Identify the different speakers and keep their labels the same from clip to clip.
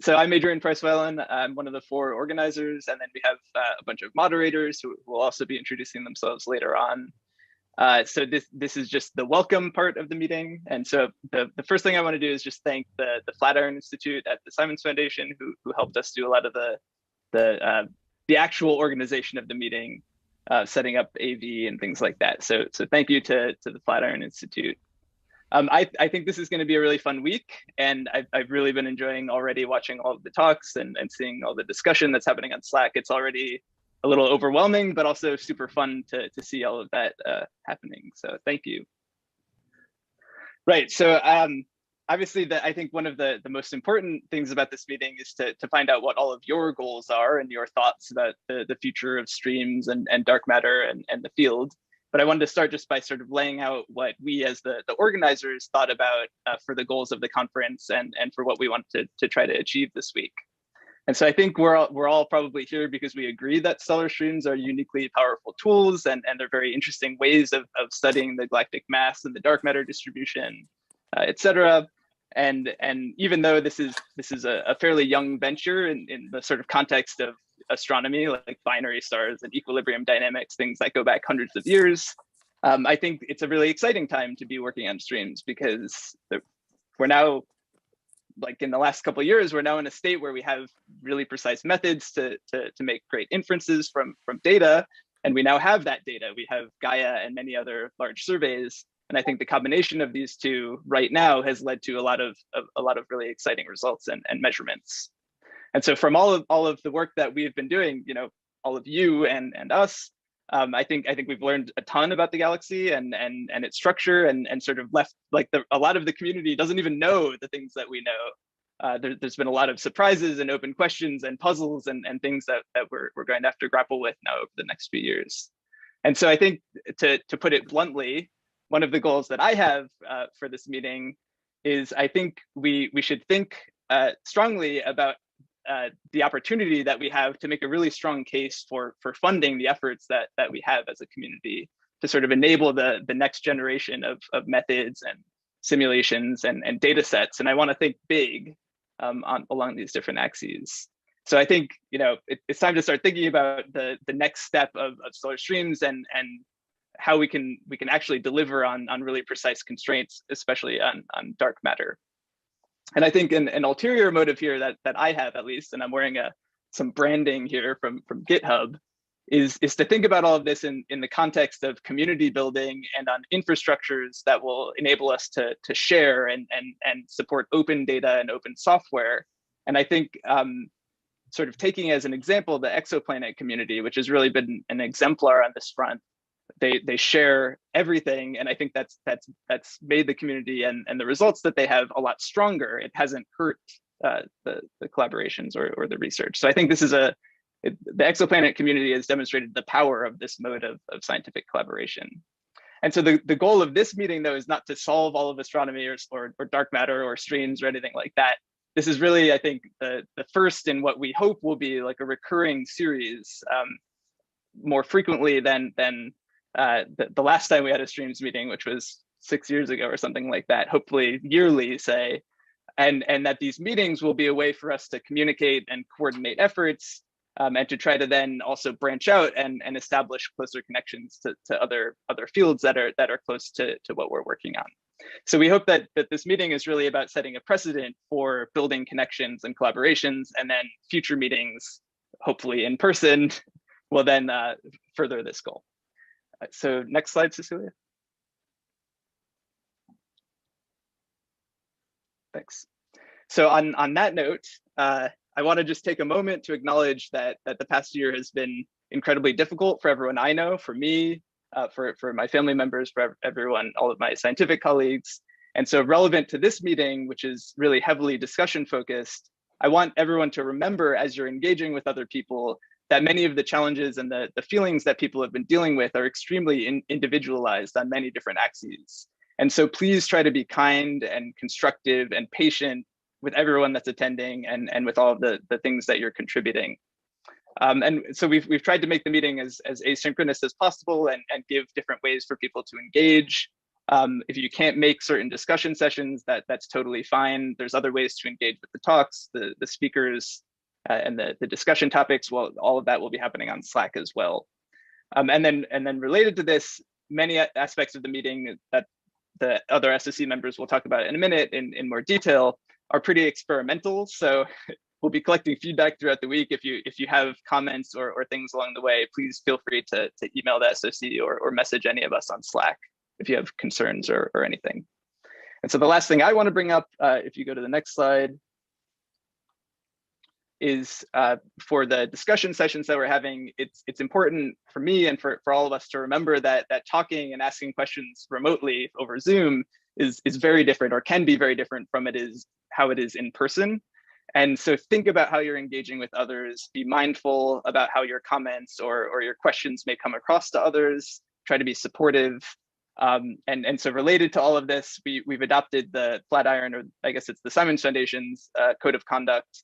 Speaker 1: So I'm Adrian Price-Whelan. I'm one of the four organizers, and then we have a bunch of moderators who will also be introducing themselves later on. So this is just the welcome part of the meeting. And so the first thing I want to do is just thank the Flatiron Institute at the Simons Foundation who helped us do a lot of the actual organization of the meeting, setting up AV and things like that. So thank you to the Flatiron Institute. I think this is going to be a really fun week, and I've really been enjoying already watching all of the talks and seeing all the discussion that's happening on Slack. It's already a little overwhelming, but also super fun to see all of that happening. So thank you. Right. So obviously, I think one of the most important things about this meeting is to find out what all of your goals are and your thoughts about the future of streams and dark matter and the field. But I wanted to start just by sort of laying out what we as the organizers thought about for the goals of the conference and for what we want to try to achieve this week. And so I think we're all probably here because we agree that stellar streams are uniquely powerful tools and they're very interesting ways of studying the galactic mass and the dark matter distribution, et cetera. And even though this is a fairly young venture in the sort of context of astronomy, like binary stars and equilibrium dynamics, things that go back hundreds of years, I think it's a really exciting time to be working on streams because we're now, like in the last couple of years, we're now in a state where we have really precise methods to make great inferences from data. And we now have that data. We have Gaia and many other large surveys. And I think the combination of these two right now has led to a lot of really exciting results and measurements. And so from all of the work that we've been doing, all of you and us, I think we've learned a ton about the galaxy and its structure and sort of left like a lot of the community doesn't even know the things that we know. There's been a lot of surprises and open questions and puzzles and things that we're going to have to grapple with now over the next few years. And so I think to put it bluntly, one of the goals that I have for this meeting is I think we should think strongly about the opportunity that we have to make a really strong case for funding the efforts that we have as a community to sort of enable the next generation of methods and simulations and data sets. And I want to think big along these different axes. So I think it's time to start thinking about the next step of stellar streams and how we can actually deliver on really precise constraints, especially on dark matter. And I think an ulterior motive here that I have, at least, and I'm wearing some branding here from GitHub, is to think about all of this in the context of community building and on infrastructures that will enable us to share and support open data and open software. And I think sort of taking as an example the exoplanet community, which has really been an exemplar on this front. They share everything, and I think that's made the community and the results that they have a lot stronger. It hasn't hurt the collaborations or the research. So I think this is the exoplanet community has demonstrated the power of this mode of scientific collaboration. And so the goal of this meeting, though, is not to solve all of astronomy or dark matter or streams or anything like that. This is really, I think, the first in what we hope will be like a recurring series, more frequently than the last time we had a streams meeting, which was 6 years ago or something like that, hopefully yearly, say, and that these meetings will be a way for us to communicate and coordinate efforts and to try to then also branch out and establish closer connections to other fields that are close to what we're working on. So we hope that this meeting is really about setting a precedent for building connections and collaborations, and then future meetings, hopefully in person, will then further this goal. So next slide, Cecilia. Thanks. So on that note, I want to just take a moment to acknowledge that the past year has been incredibly difficult for everyone I know, for me, for my family members, for everyone, all of my scientific colleagues. And so relevant to this meeting, which is really heavily discussion focused, I want everyone to remember as you're engaging with other people that many of the challenges and the feelings that people have been dealing with are extremely individualized on many different axes. And so please try to be kind and constructive and patient with everyone that's attending and with all of the things that you're contributing. And so we've tried to make the meeting as asynchronous as possible and give different ways for people to engage. If you can't make certain discussion sessions, that's totally fine. There's other ways to engage with the talks, the speakers, and the discussion topics. Well, all of that will be happening on Slack as well. And then related to this, many aspects of the meeting that the other SOC members will talk about in a minute in more detail are pretty experimental. So we'll be collecting feedback throughout the week. If you have comments or things along the way, please feel free to email the SOC or message any of us on Slack if you have concerns or anything. And so the last thing I want to bring up, if you go to the next slide, is for the discussion sessions that we're having, it's important for me and for all of us to remember that talking and asking questions remotely over Zoom is very different, or can be very different from how it is in person. And so think about how you're engaging with others, be mindful about how your comments or your questions may come across to others, try to be supportive. And so related to all of this, we've adopted the Flatiron, or I guess it's the Simons Foundation's Code of Conduct.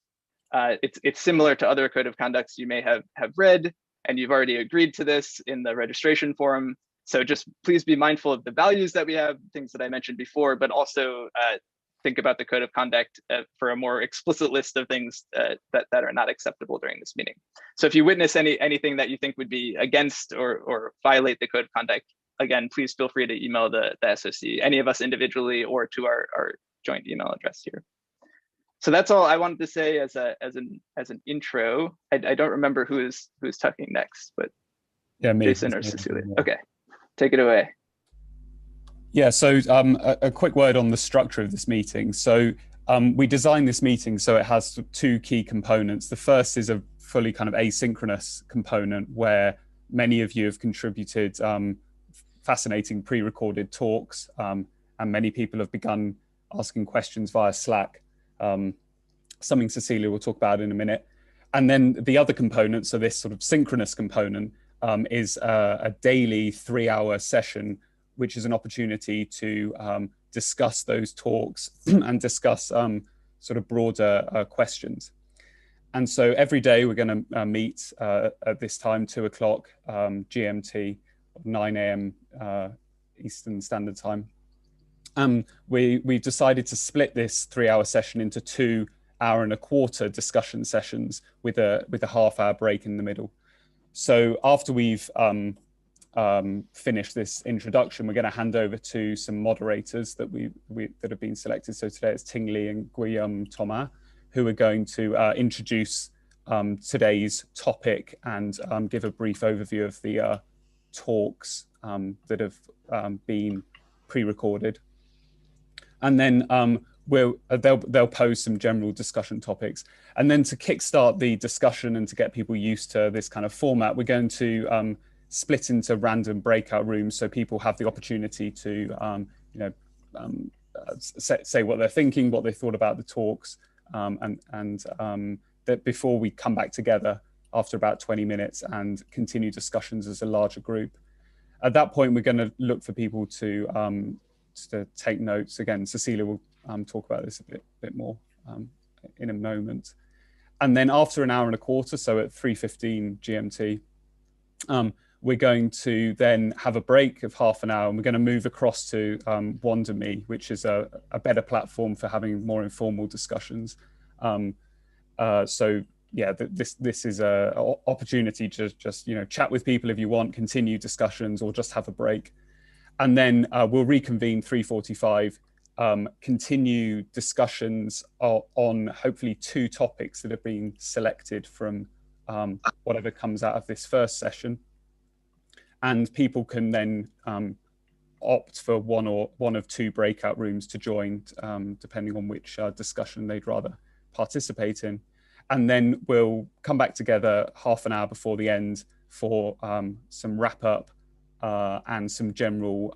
Speaker 1: It's similar to other code of conducts you may have read, and you've already agreed to this in the registration form. So just please be mindful of the values that we have, things that I mentioned before, but also think about the code of conduct for a more explicit list of things that are not acceptable during this meeting. So if you witness anything that you think would be against or violate the code of conduct, again, please feel free to email the SOC, any of us individually, or to our joint email address here. So that's all I wanted to say as an intro. I don't remember who's talking next, but
Speaker 2: yeah, me,
Speaker 1: Jason or Cecilia. Okay, take it away.
Speaker 2: Yeah, so a quick word on the structure of this meeting. So we designed this meeting so it has two key components. The first is a fully kind of asynchronous component where many of you have contributed fascinating pre-recorded talks, and many people have begun asking questions via Slack. Something Cecilia will talk about in a minute. And then the other component, so this sort of synchronous component, is a daily 3-hour session, which is an opportunity to discuss those talks and discuss sort of broader questions. And so every day we're going to meet at this time, 2 o'clock GMT, 9 a.m. Eastern Standard Time. We've decided to split this 3-hour session into 2 1.25-hour discussion sessions with a half-hour break in the middle. So after we've finished this introduction, we're going to hand over to some moderators that have been selected. So today it's Ting Li and Guillaume Thomas, who are going to introduce today's topic and give a brief overview of the talks that have been pre-recorded. And then they'll pose some general discussion topics. And then to kickstart the discussion and to get people used to this kind of format, we're going to split into random breakout rooms so people have the opportunity to say what they're thinking, what they thought about the talks, and that before we come back together after about 20 minutes and continue discussions as a larger group. At that point, we're going to look for people to take notes. Again, Cecilia will talk about this a bit more in a moment. And then after 1.25 hours, so at 3:15 GMT, we're going to then have a break of half an hour, and we're going to move across to WanderMe, which is a better platform for having more informal discussions. So yeah, this is an opportunity to just chat with people if you want, continue discussions, or just have a break. And then we'll reconvene 3:45, continue discussions on hopefully 2 topics that have been selected from whatever comes out of this first session. And people can then opt for one of 2 breakout rooms to join, depending on which discussion they'd rather participate in. And then we'll come back together half an hour before the end for some wrap up and some general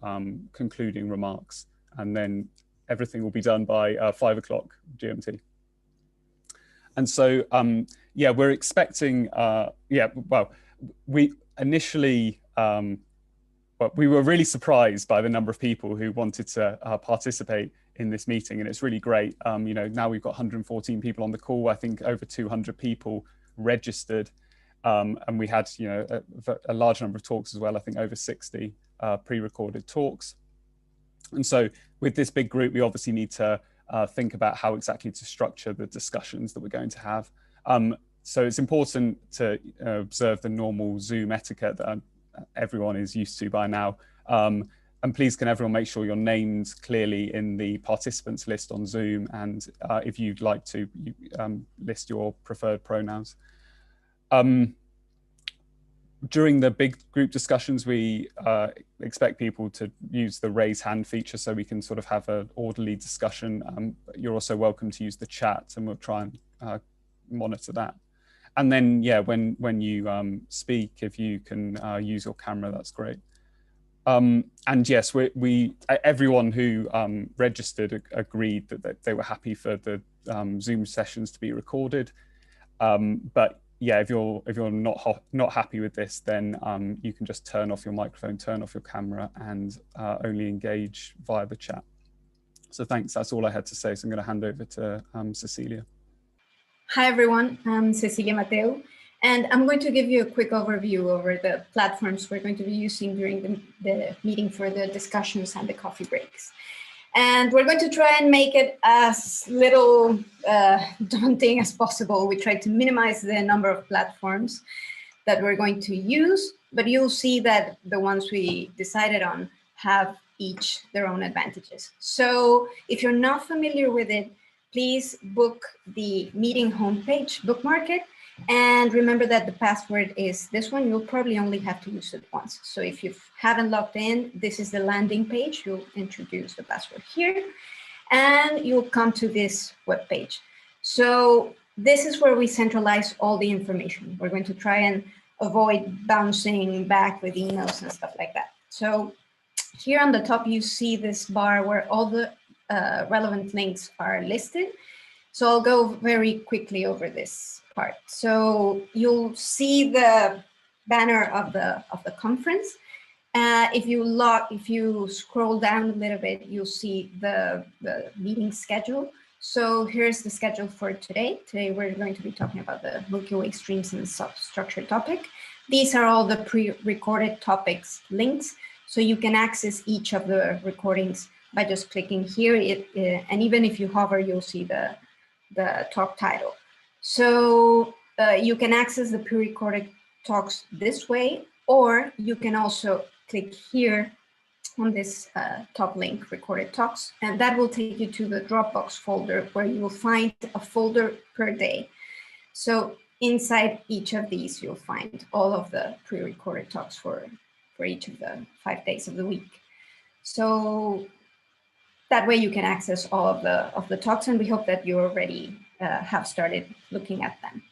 Speaker 2: concluding remarks. And then everything will be done by 5 o'clock GMT. And so, yeah, we're expecting, we initially, we were really surprised by the number of people who wanted to participate in this meeting, and it's really great. Now we've got 114 people on the call. I think over 200 people registered, and we had a large number of talks as well. I think over 60 pre-recorded talks. And so with this big group, we obviously need to think about how exactly to structure the discussions that we're going to have. So it's important to observe the normal Zoom etiquette that everyone is used to by now. And please can everyone make sure your name's clearly in the participants list on Zoom, and if you'd like to, list your preferred pronouns. During the big group discussions, we expect people to use the raise hand feature so we can sort of have an orderly discussion. You're also welcome to use the chat, and we'll try and monitor that. And then, yeah, when you speak, if you can use your camera, that's great. And yes, everyone who registered agreed that they were happy for the Zoom sessions to be recorded. But yeah, if you're not happy with this, then you can just turn off your microphone, turn off your camera, and only engage via the chat. So thanks. That's all I had to say. So I'm going to hand over to Cecilia.
Speaker 3: Hi everyone. I'm Cecilia Mateo. And I'm going to give you a quick overview over the platforms we're going to be using during the meeting for the discussions and the coffee breaks. And we're going to try and make it as little daunting as possible. We try to minimize the number of platforms that we're going to use, but you'll see that the ones we decided on have each their own advantages. So if you're not familiar with it, please book the meeting homepage, bookmark it. And remember that the password is this one. You'll probably only have to use it once. So if you haven't logged in, this is the landing page. You'll introduce the password here, and you'll come to this web page. So this is where we centralize all the information. We're going to try and avoid bouncing back with emails and stuff like that. So here on the top, you see this bar where all the relevant links are listed. So I'll go very quickly over this part. So you'll see the banner of the conference. If you scroll down a little bit, you'll see the meeting schedule. So here's the schedule for today. Today we're going to be talking about the Milky Way streams and substructure topic. These are all the pre-recorded topics links. So you can access each of the recordings by just clicking here. And even if you hover, you'll see the talk title. So you can access the pre-recorded talks this way, or you can also click here on this top link, recorded talks, and that will take you to the Dropbox folder where you will find a folder per day. So inside each of these, you'll find all of the pre-recorded talks for each of the 5 days of the week. So that way you can access all of the talks, and we hope that you already have started looking at them.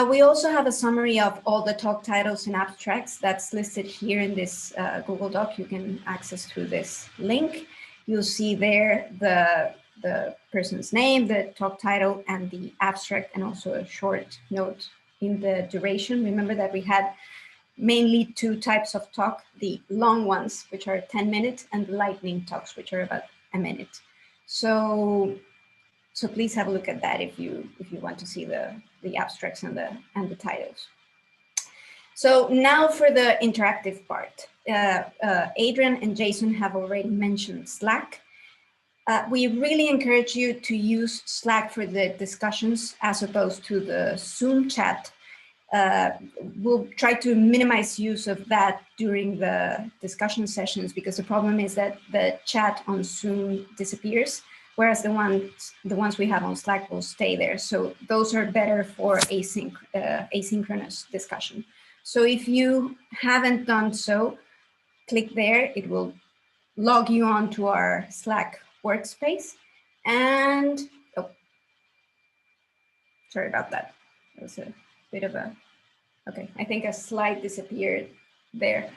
Speaker 3: We also have a summary of all the talk titles and abstracts that's listed here in this Google Doc. You can access through this link. You'll see there the person's name, the talk title, and the abstract, and also a short note in the duration. Remember that we had mainly two types of talk, the long ones, which are 10 minutes, and the lightning talks, which are about a minute. So please have a look at that if you want to see the abstracts and the titles. So now for the interactive part. Adrian and Jason have already mentioned Slack. We really encourage you to use Slack for the discussions as opposed to the Zoom chat. We'll try to minimize use of that during the discussion sessions, because the problem is that the chat on Zoom disappears, whereas the ones we have on Slack will stay there. So those are better for asynchronous discussion. So if you haven't done so, click there. It will log you on to our Slack workspace. And, oh, sorry about that. That was a bit of a, okay, I think a slide disappeared there.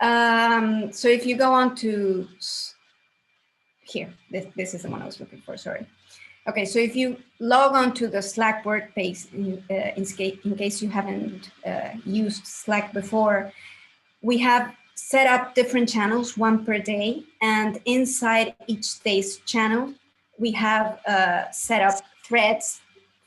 Speaker 3: So if you go on to here, this is the one I was looking for, sorry. Okay, so if you log on to the Slack workspace, in case you haven't used Slack before, we have set up different channels, one per day, and inside each day's channel, we have set up threads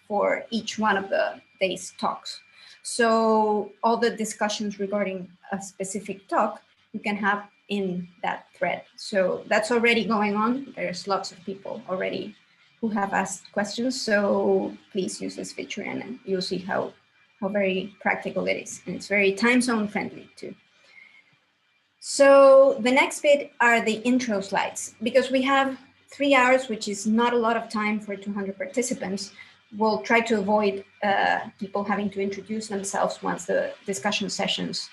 Speaker 3: for each one of the day's talks. So all the discussions regarding a specific talk, you can have in that thread. So that's already going on. There's lots of people already who have asked questions. So please use this feature and you'll see how very practical it is. And it's very time zone friendly too. So the next bit are the intro slides. Because we have 3 hours, which is not a lot of time for 200 participants, we'll try to avoid people having to introduce themselves once the discussion sessions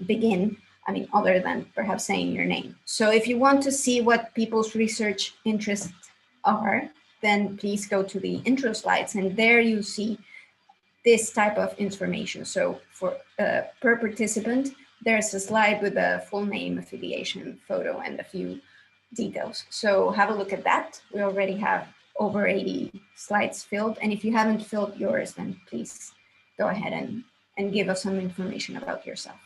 Speaker 3: begin. I mean, other than perhaps saying your name. So if you want to see what people's research interests are, then please go to the intro slides, and there you see this type of information. So for per participant, there's a slide with a full name, affiliation, photo, and a few details. So have a look at that. We already have over 80 slides filled. And if you haven't filled yours, then please go ahead and give us some information about yourself.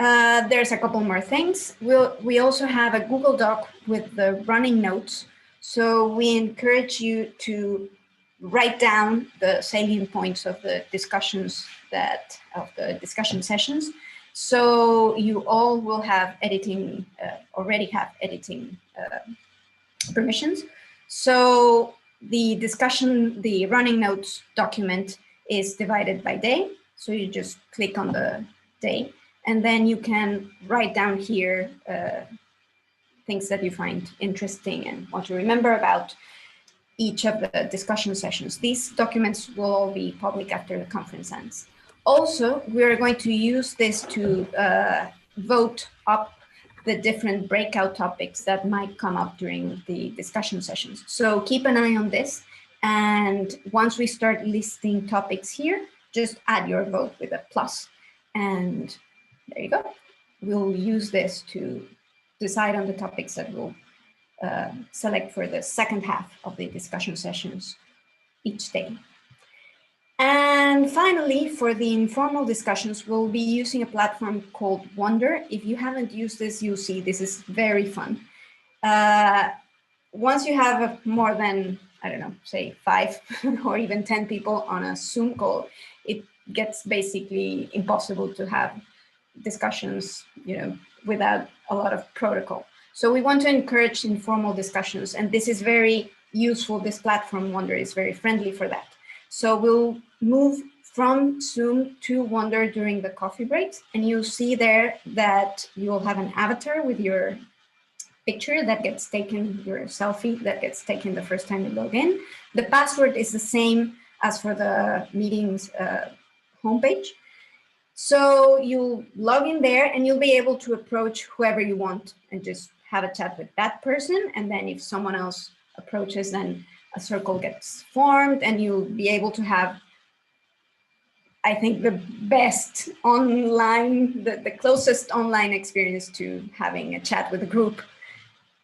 Speaker 3: There's a couple more things. We also have a Google Doc with the running notes. So we encourage you to write down the salient points of the discussions of the discussion sessions. So you all will have editing, already have editing permissions. So the discussion, the running notes document is divided by day. So you just click on the day, and then you can write down here things that you find interesting and want to remember about each of the discussion sessions. These documents will all be public after the conference ends. Also, we are going to use this to vote up the different breakout topics that might come up during the discussion sessions. So keep an eye on this. And once we start listing topics here, just add your vote with a plus. And there you go. We'll use this to decide on the topics that we'll select for the second half of the discussion sessions each day. And finally, for the informal discussions, we'll be using a platform called Wonder. If you haven't used this, you'll see this is very fun. Once you have more than, I don't know, say 5 or even 10 people on a Zoom call, it gets basically impossible to have discussions, without a lot of protocol. So we want to encourage informal discussions, and this is very useful. This platform, Wonder, is very friendly for that. So we'll move from Zoom to Wonder during the coffee breaks, and you'll see there that you'll have an avatar with your picture that gets taken, your selfie that gets taken the first time you log in. The password is the same as for the meeting's homepage. So you'll log in there and you'll be able to approach whoever you want and just have a chat with that person. And then if someone else approaches, then a circle gets formed and you'll be able to have, I think, the best online, the closest online experience to having a chat with a group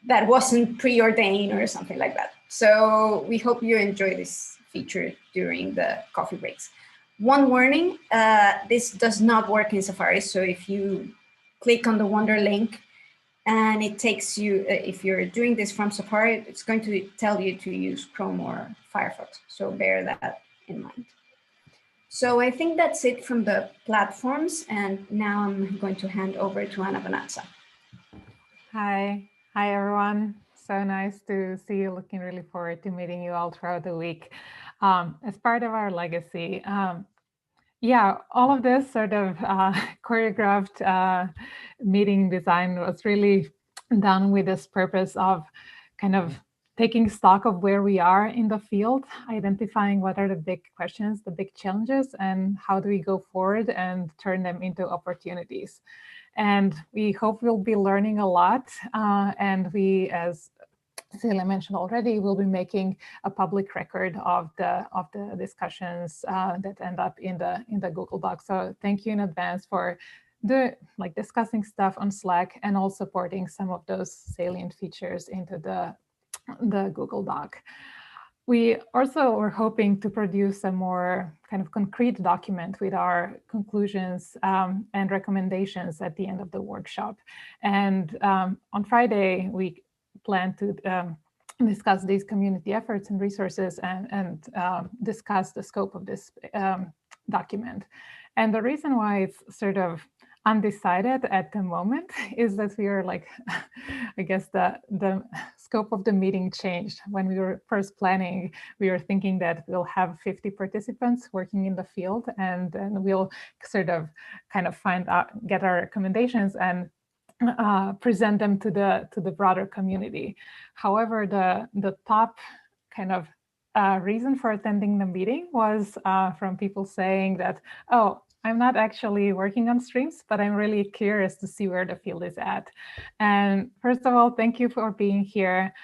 Speaker 3: that wasn't preordained or something like that. So we hope you enjoy this feature during the coffee breaks. One warning, this does not work in Safari. So if you click on the Wonder link and it takes you, if you're doing this from Safari, it's going to tell you to use Chrome or Firefox. So bear that in mind. So I think that's it from the platforms. And now I'm going to hand over to Anna Bonazza.
Speaker 4: Hi everyone. So nice to see you. Looking really forward to meeting you all throughout the week. As part of our legacy, yeah, all of this sort of choreographed meeting design was really done with this purpose of kind of taking stock of where we are in the field, identifying what are the big questions, the big challenges, and how do we go forward and turn them into opportunities. And we hope we'll be learning a lot. And we, as Celia mentioned already, will be making a public record of the discussions that end up in the Google Doc. So thank you in advance for discussing stuff on Slack and also supporting some of those salient features into the Google Doc. We also were hoping to produce a more kind of concrete document with our conclusions and recommendations at the end of the workshop. And on Friday, we plan to discuss these community efforts and resources and discuss the scope of this document. And the reason why it's sort of undecided at the moment is that we are like, I guess the scope of the meeting changed. When we were first planning, we were thinking that we'll have 50 participants working in the field, and then we'll sort of kind of find out, get our recommendations and present them to the broader community. However, the top kind of reason for attending the meeting was from people saying that, oh, I'm not actually working on streams, but I'm really curious to see where the field is at. And first of all, thank you for being here.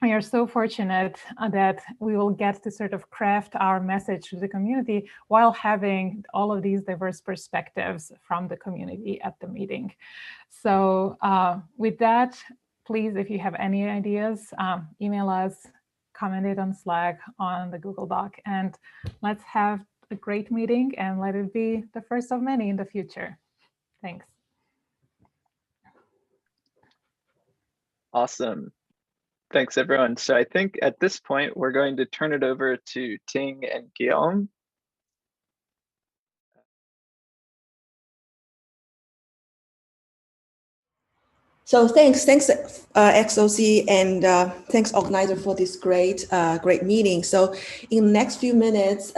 Speaker 4: We are so fortunate that we will get to sort of craft our message to the community while having all of these diverse perspectives from the community at the meeting. So with that, please, if you have any ideas, email us, comment it on Slack, on the Google Doc, and let's have a great meeting and let it be the first of many in the future. Thanks.
Speaker 1: Awesome. Thanks, everyone. So I think at this point, we're going to turn it over to Ting and Guillaume.
Speaker 5: So thanks XOC, and thanks organizer for this great meeting. So in the next few minutes,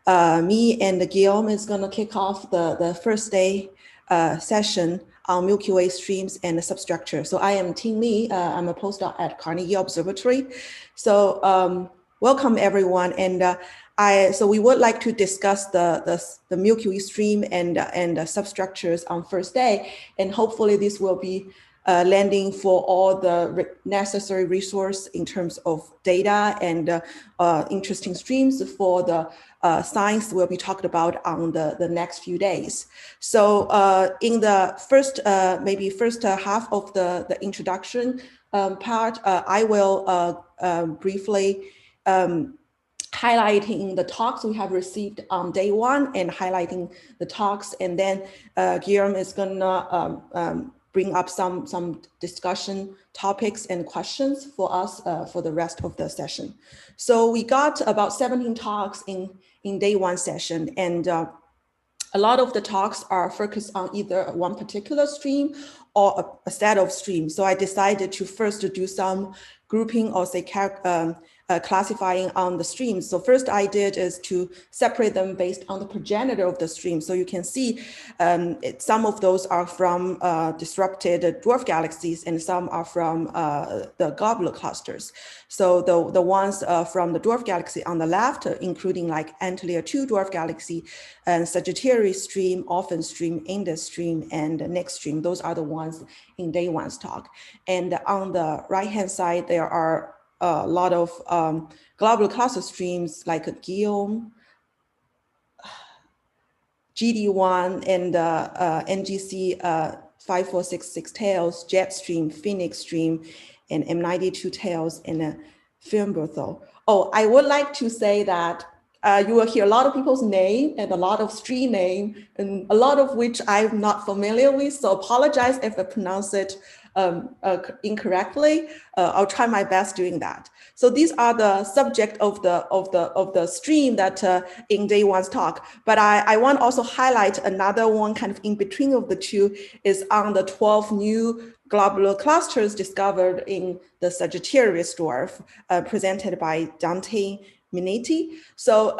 Speaker 5: me and Guillaume is going to kick off the first day session on Milky Way streams and the substructure. So I am Ting Li. I'm a postdoc at Carnegie Observatory. So welcome everyone, and so we would like to discuss the Milky Way stream and the substructures on first day, and hopefully this will be landing for all the necessary resource in terms of data and interesting streams for the science will be talked about on the next few days. So in the first, maybe first half of the introduction part, I will briefly highlighting the talks we have received on day one and highlighting the talks, and then Guillaume is gonna bring up some discussion topics and questions for us for the rest of the session. So we got about 17 talks in day one session, and a lot of the talks are focused on either one particular stream or a set of streams. So I decided to first do some grouping or say classifying on the streams. So first I did is to separate them based on the progenitor of the stream. So you can see some of those are from disrupted dwarf galaxies, and some are from the globular clusters. So the ones from the dwarf galaxy on the left, including like Antler 2 dwarf galaxy and Sagittarius stream, Orphan stream, Indus stream, and Nix stream, those are the ones in day one's talk. And on the right-hand side, there are a lot of globular cluster streams like Guillaume, GD1, and NGC 5466 tails, Jet stream, Phoenix stream, and M92 tails, and Firmberthal. Oh, I would like to say that you will hear a lot of people's name and a lot of stream name, and a lot of which I'm not familiar with, so apologize if I pronounce it incorrectly. I'll try my best doing that. So these are the subject of the stream that in day one's talk. But I want to also highlight another one kind of in between of the two is on the 12 new globular clusters discovered in the Sagittarius dwarf, presented by Dante Minetti. So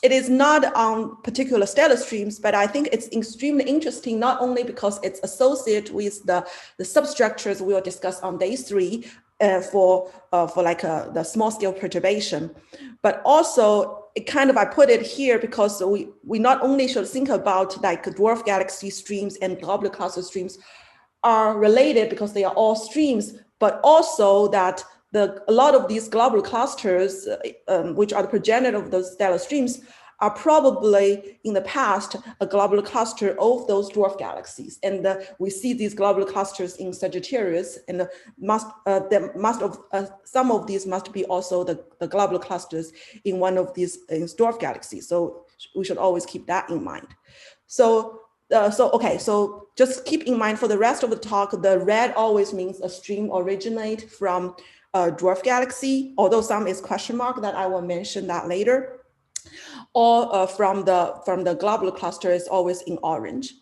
Speaker 5: it is not on particular stellar streams, but I think it's extremely interesting, not only because it's associated with the substructures we will discuss on day 3 for like the small scale perturbation, but also it kind of, I put it here because we not only should think about like dwarf galaxy streams and globular cluster streams are related because they are all streams, but also that a lot of these globular clusters, which are the progenitor of those stellar streams, are probably in the past a globular cluster of those dwarf galaxies. And we see these globular clusters in Sagittarius, and some of these must be also the globular clusters in one of these dwarf galaxies. So we should always keep that in mind. So just keep in mind for the rest of the talk, the red always means a stream originate from a dwarf galaxy, although some is question mark that I will mention that later. or from the globular cluster is always in orange.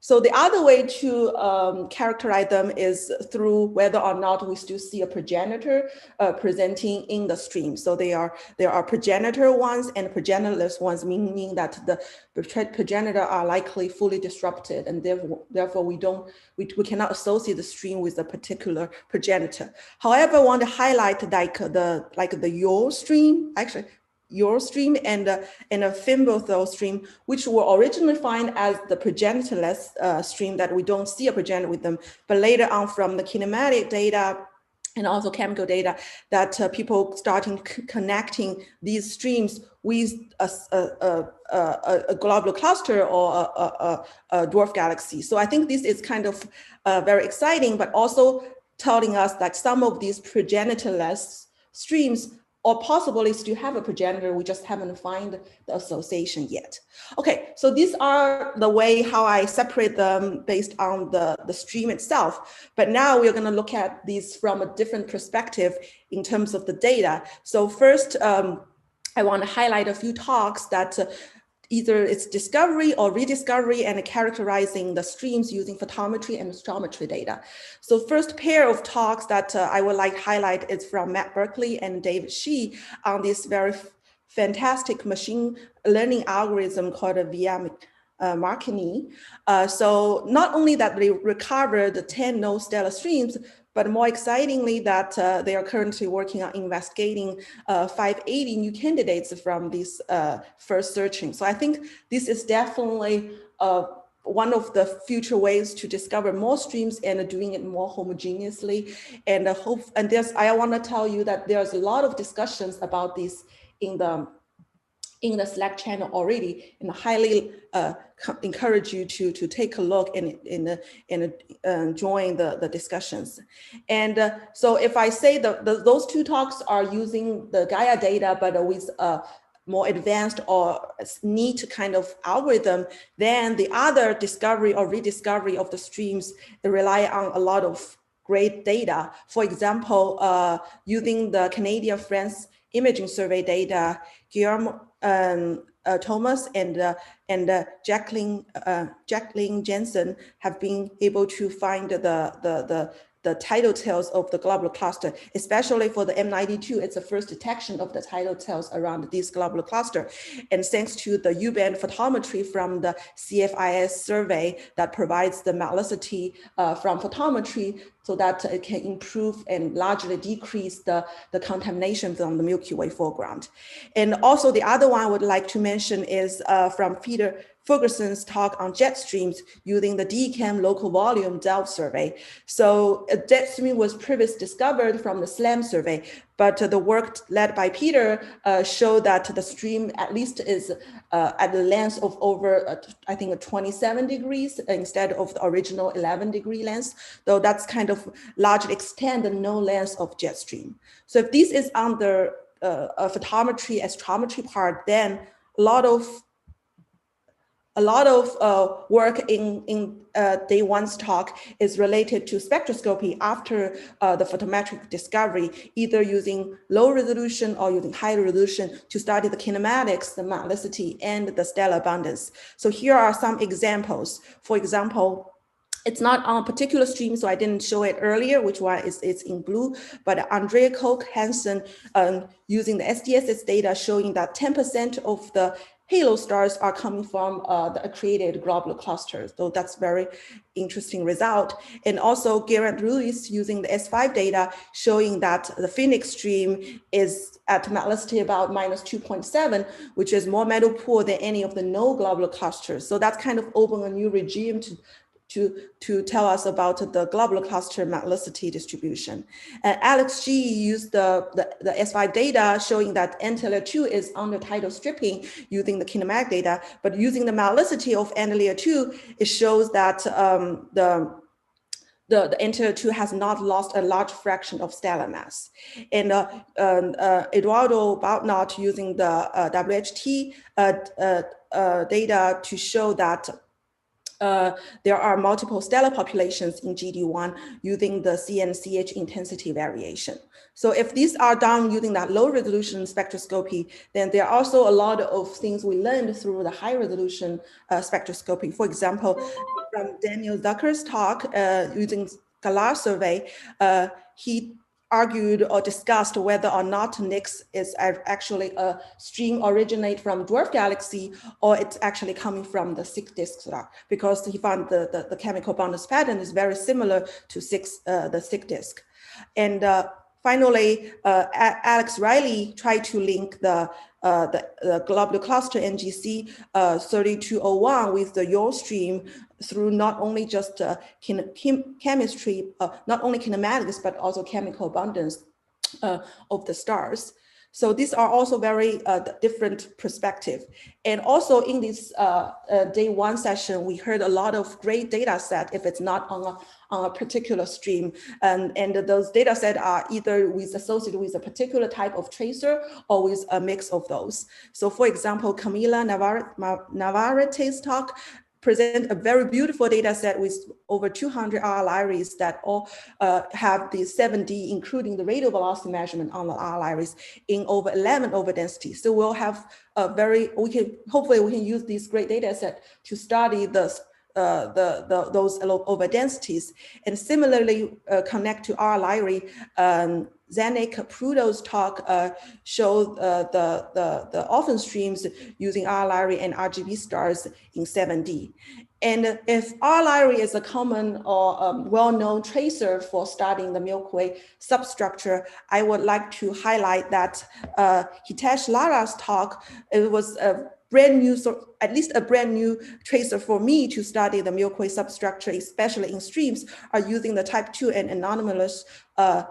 Speaker 5: So the other way to characterize them is through whether or not we still see a progenitor presenting in the stream. So there are progenitor ones and progenitorless ones, meaning that the progenitor are likely fully disrupted, and therefore we cannot associate the stream with a particular progenitor. However, I want to highlight the your stream, actually your stream and a Fimbothal stream, which were originally defined as the progenitorless stream, that we don't see a progenitor with them, but later on from the kinematic data and also chemical data, that people starting connecting these streams with a globular cluster or a dwarf galaxy. So I think this is kind of very exciting, but also telling us that some of these progenitorless streams or possibly still have a progenitor, we just haven't found the association yet. Okay, so these are the way how I separate them based on the stream itself. But now we're gonna look at these from a different perspective in terms of the data. So first, I wanna highlight a few talks that either it's discovery or rediscovery and characterizing the streams using photometry and astrometry data. So first pair of talks that I would like to highlight is from Matt Berkeley and David Shi on this very fantastic machine learning algorithm called via Marconi. So not only that they recovered the 10 node stellar streams, but more excitingly that they are currently working on investigating 580 new candidates from this first searching. So I think this is definitely one of the future ways to discover more streams and doing it more homogeneously. And I want to tell you that there's a lot of discussions about this in the Slack channel already, and highly encourage you to take a look and join the discussions. And so if I say those two talks are using the Gaia data, but with more advanced or neat kind of algorithm, then the other discovery or rediscovery of the streams rely on a lot of great data. For example, using the Canadian France imaging survey data, Guillaume Thomas and Jacqueline Jensen have been able to find the tidal tails of the globular cluster, especially for the M92. It's the first detection of the tidal tails around this globular cluster. And thanks to the U-band photometry from the CFIS survey that provides the metallicity from photometry, so that it can improve and largely decrease the contamination from the Milky Way foreground. And also the other one I would like to mention is from Peter Ferguson's talk on jet streams using the DCAM local volume Delft survey. So a jet stream was previously discovered from the SLAM survey, but the work led by Peter showed that the stream at least is at the length of over, I think, 27 degrees instead of the original 11-degree length, though that's kind of largely extend the known length of jet stream. So if this is under a photometry, astrometry part, then a lot of work in day one's talk is related to spectroscopy after the photometric discovery, either using low resolution or using high resolution to study the kinematics, the metallicity, and the stellar abundance. So here are some examples. For example, it's not on a particular stream, so I didn't show it earlier, which one is in blue, but Andrea Koch Hansen using the SDSS data showing that 10% of the halo stars are coming from the accreted globular clusters. So that's very interesting result. And also Geraint Ruiz using the S5 data showing that the Phoenix stream is at metallicity about -2.7, which is more metal poor than any of the no globular clusters. So that's kind of open a new regime to tell us about the globular cluster metallicity distribution. Alex G used the S5 data showing that N-layer 2 is under tidal stripping using the kinematic data, but using the metallicity of N-layer 2, it shows that the N-layer 2 has not lost a large fraction of stellar mass. And Eduardo Bautnot using the WHT data to show that there are multiple stellar populations in GD1 using the CNCH intensity variation. So if these are done using that low resolution spectroscopy, then there are also a lot of things we learned through the high resolution spectroscopy. For example, from Daniel Zucker's talk using scalar survey, he argued or discussed whether or not NIX is actually a stream originate from dwarf galaxy or it's actually coming from the 6-disk star, because he found the chemical bonding pattern is very similar to the 6-disk. And finally, Alex Riley tried to link the globular cluster NGC 3201 with the yaw stream through not only just chemistry, not only kinematics, but also chemical abundance of the stars. So these are also very different perspective. And also in this day one session, we heard a lot of great data set if it's not on a particular stream. And those data set are either associated with a particular type of tracer or with a mix of those. So for example, Camila Navarrete's talk present a very beautiful data set with over 200 R-Lyraes that all have the 7D, including the radial velocity measurement on the R-Lyraes in over 11 overdensity. So we'll have a hopefully we can use this great data set to study those overdensities. And similarly, connect to R-Lyrae, Zanik Prudo's talk showed the orphan streams using R-Lyrae and RGB stars in 7D. And if R-Lyrae is a common or well-known tracer for studying the Milky Way substructure, I would like to highlight that Hitesh Lara's talk, it was a brand new, so at least a brand new tracer for me to study the Milky Way substructure, especially in streams, are using the type 2 and anomalous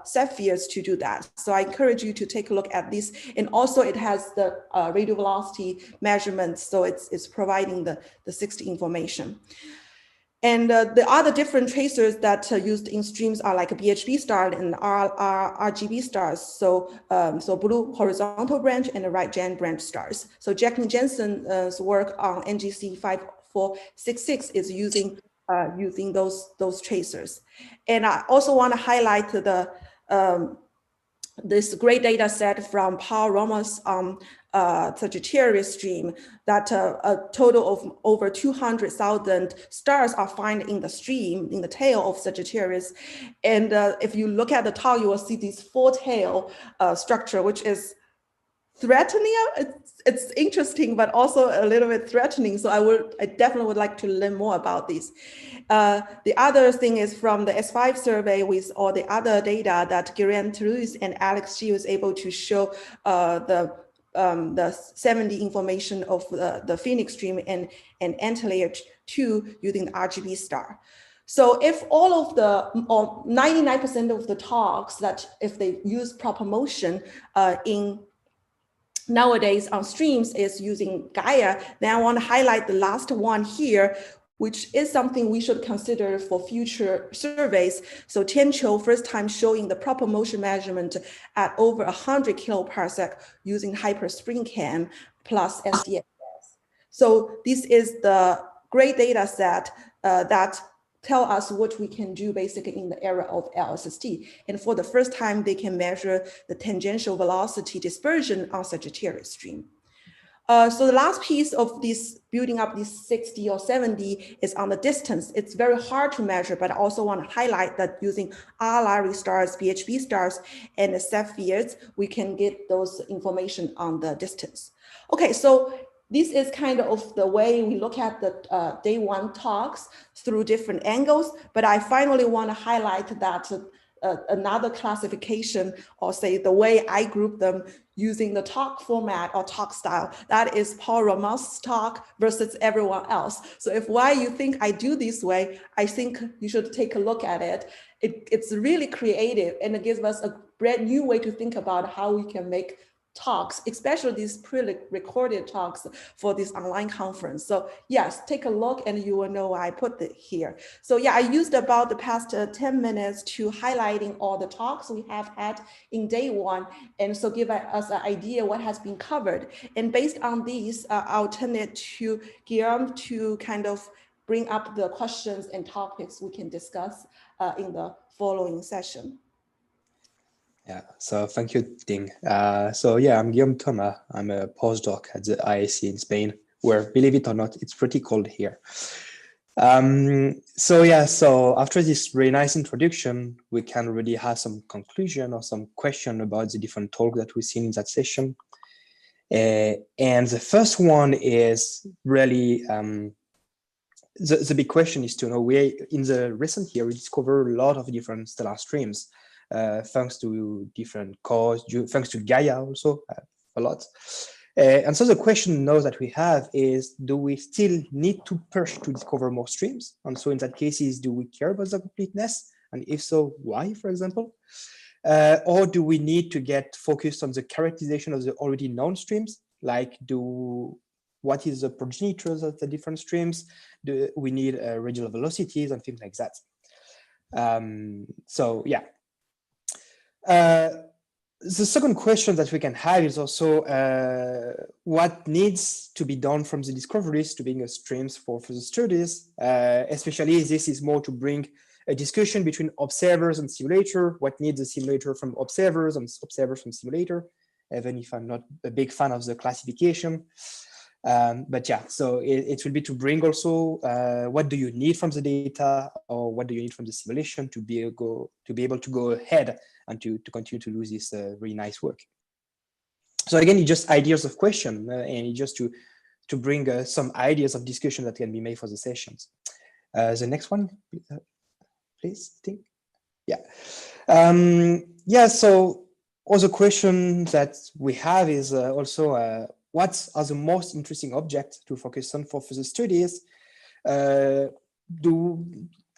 Speaker 5: sapphires to do that. So I encourage you to take a look at this. And also it has the radial velocity measurements, so it's providing the 6D information. And the other different tracers that are used in streams are like a BHB star and RGB stars. So, so blue horizontal branch and the right gen branch stars. So Jacqueline Jensen's work on NGC 5466 is using those tracers. And I also want to highlight this great data set from Paul Romas Sagittarius stream that a total of over 200,000 stars are found in the stream, in the tail of Sagittarius. And if you look at the top, you will see this four-tail structure, which is threatening. It's interesting, but also a little bit threatening. So I definitely would like to learn more about this. The other thing is from the S5 survey with all the other data that Geraint Ruiz and Alex G was able to show the 7D information of the Phoenix stream and Antilayer 2 using the RGB star. So if all of the, or 99% of the talks that if they use proper motion in nowadays on streams is using Gaia, then I want to highlight the last one here, which is something we should consider for future surveys. So Tianqiu first time showing the proper motion measurement at over 100 kiloparsec using HyperSpringCam plus SDSS. So this is the great data set that tell us what we can do basically in the era of LSST. And for the first time, they can measure the tangential velocity dispersion on Sagittarius stream. So the last piece of this building up this 6D or 7D is on the distance. It's very hard to measure, but I also want to highlight that using R-Lyrae stars, BHB stars, and the sapphires, we can get those information on the distance. Okay, so this is kind of the way we look at the day one talks through different angles, but I finally want to highlight that another classification, or say the way I group them using the talk format or talk style, that is Paul Romas' talk versus everyone else. So if why you think I do this way, I think you should take a look at it. It's really creative and it gives us a brand new way to think about how we can make talks, especially these pre-recorded talks for this online conference. So yes, take a look and you will know why I put it here. So yeah, I used about the past 10 minutes to highlighting all the talks we have had in day one. And so give us an idea what has been covered. And based on these, I'll turn it to Guillaume to kind of bring up the questions and topics we can discuss in the following session.
Speaker 6: Yeah, so thank you, Ding. So yeah, I'm Guillaume Thomas. I'm a postdoc at the IAC in Spain, where, believe it or not, it's pretty cold here. So yeah, so after this very nice introduction, we can really have some conclusion or some question about the different talk that we've seen in that session. And the first one is really, the big question is to know, in the recent year, we discovered a lot of different stellar streams, thanks to different cores, thanks to Gaia also, a lot. And so the question now that we have is, do we still need to push to discover more streams? And so in that case, do we care about the completeness? And if so, why, for example? Or do we need to get focused on the characterization of the already known streams? Like, what is the progenitors of the different streams? Do we need radial velocities and things like that? So yeah. The second question that we can have is also what needs to be done from the discoveries to being a streams for the studies. Especially this is more to bring a discussion between observers and simulator, what needs the simulator from observers and observers from simulator, even if I'm not a big fan of the classification. But yeah, so it will be to bring also what do you need from the data, or what do you need from the simulation to be able to go ahead and to continue to do this really nice work. So again, it's just ideas of question, and it's just to bring some ideas of discussion that can be made for the sessions. The next one, please, I think. Yeah. Yeah, so other question that we have is also what are the most interesting objects to focus on for the studies?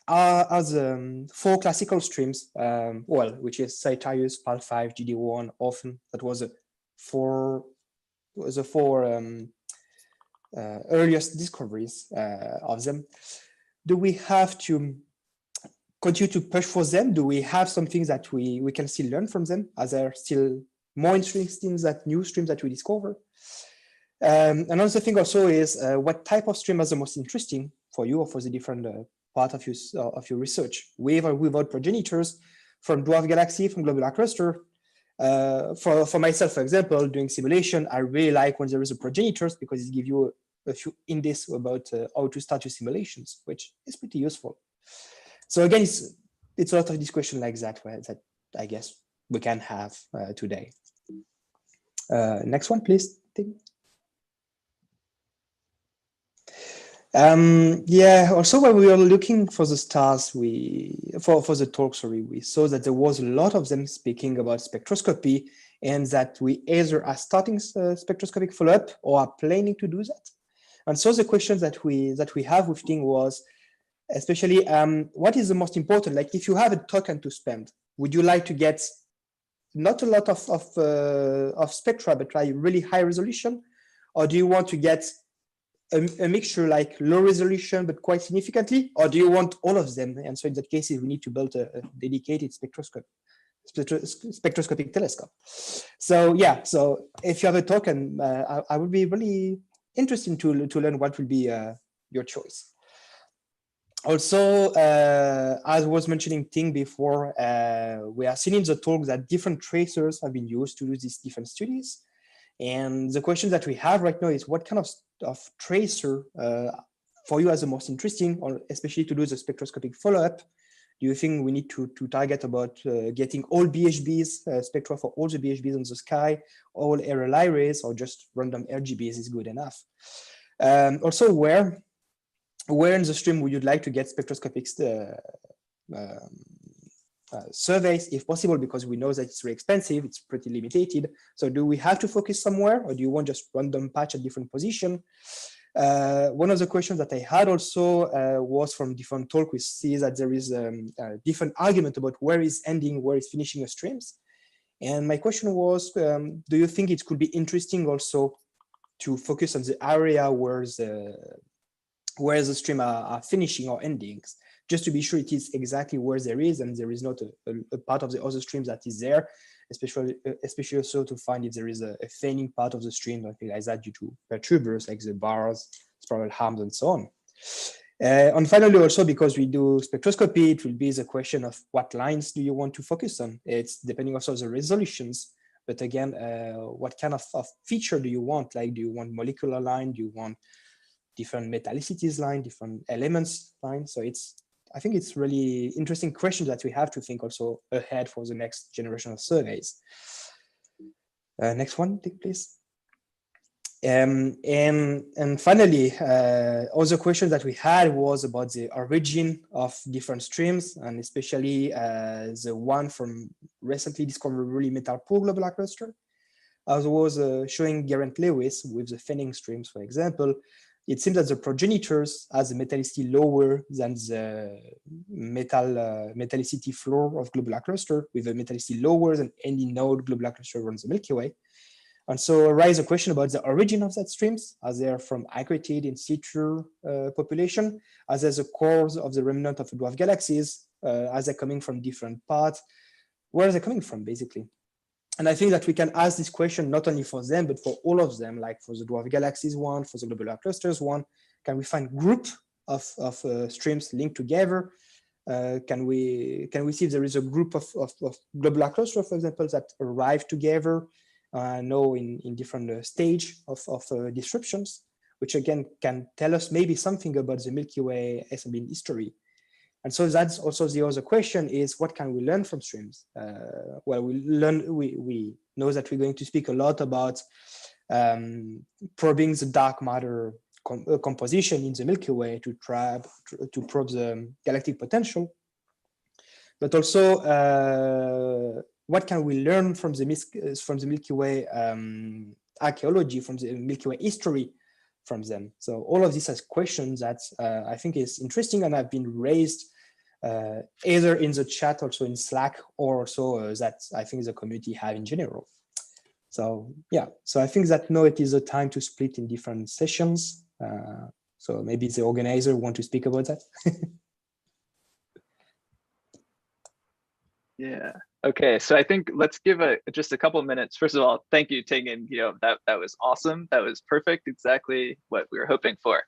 Speaker 6: Are the 4 classical streams, well, which is Sagittarius, PAL5, GD1, often, that was the 4 earliest discoveries of them. Do we have to continue to push for them? Do we have some things that we can still learn from them? Are there still more interesting that new streams that we discover? Another thing also is what type of stream is the most interesting for you or for the different part of your research, with or without progenitors, from dwarf galaxy, from globular cluster. For myself, for example, doing simulation, I really like when there is a progenitors because it gives you a few indices about how to start your simulations, which is pretty useful. So again, it's a lot of discussion like that that I guess we can have today. Next one, please. Yeah, also when we were looking for the stars, for the talk, sorry, we saw that there was a lot of them speaking about spectroscopy, and that we either are starting spectroscopic follow-up or are planning to do that. And so the questions that we have with Ting was, especially, what is the most important? Like, if you have a token to spend, would you like to get not a lot of spectra, but like really high resolution, or do you want to get a mixture like low resolution but quite significantly, or do you want all of them? And so in that case, we need to build a dedicated spectroscopic telescope. So yeah, so if you have a token, I would be really interested to learn what will be your choice. Also, as I was mentioning Ting before, we are seeing in the talk that different tracers have been used to do these different studies. And the question that we have right now is, what kind of tracer for you as the most interesting, or especially to do the spectroscopic follow-up? Do you think we need to target about getting all BHBs, spectra for all the BHBs in the sky, all RLI rays, or just random RGBs is good enough? Also, where in the stream would you like to get spectroscopic surveys, if possible, because we know that it's very expensive, it's pretty limited. So do we have to focus somewhere, or do you want just random patch at different position? One of the questions that I had also was from different talk. We see that there is a different argument about where is ending, where is finishing a streams. And my question was, do you think it could be interesting also to focus on the area where the stream are finishing or endings, just to be sure it is exactly where there is, and there is not a part of the other streams that is there, especially also to find if there is a feigning part of the stream, something like that, due to perturbers like the bars, spiral harms, and so on. And finally, also because we do spectroscopy, it will be the question of what lines do you want to focus on? It's depending also on the resolutions. But again, what kind of feature do you want? Like, do you want molecular line? Do you want different metallicities line, different elements line? So I think it's really interesting question that we have to think also ahead for the next generation of surveys. Next one, please. And finally, other question that we had was about the origin of different streams, and especially the one from recently discovered really metal poor globular cluster. As I was showing Geraint Lewis with the Fenning streams, for example, it seems that the progenitors has a metallicity lower than the metallicity floor of globular cluster, with a metallicity lower than any node globular cluster around the Milky Way. And so arise a question about the origin of that streams, as they are from accreted in situ population, as there's a cores of the remnant of dwarf galaxies, as they're coming from different parts. Where are they coming from, basically? And I think that we can ask this question not only for them, but for all of them, like for the dwarf galaxies one, for the globular clusters one. Can we find group of streams linked together? Can we see if there is a group of globular clusters, for example, that arrive together know in different stage of disruptions, which again can tell us maybe something about the Milky Way SMB history. And so that's also the other question is, what can we learn from streams? Well, we know that we're going to speak a lot about probing the dark matter composition in the Milky Way to probe the galactic potential, but also what can we learn from the Milky Way archaeology, from the Milky Way history from them? So all of these are questions that I think is interesting and have been raised either in the chat, also in Slack, or also that I think the community have in general. So yeah, so I think that now it is a time to split in different sessions. So maybe the organizer want to speak about that.
Speaker 1: Yeah. Okay. So I think let's give just a couple minutes. First of all, thank you, Tengen. That was awesome. That was perfect. Exactly what we were hoping for.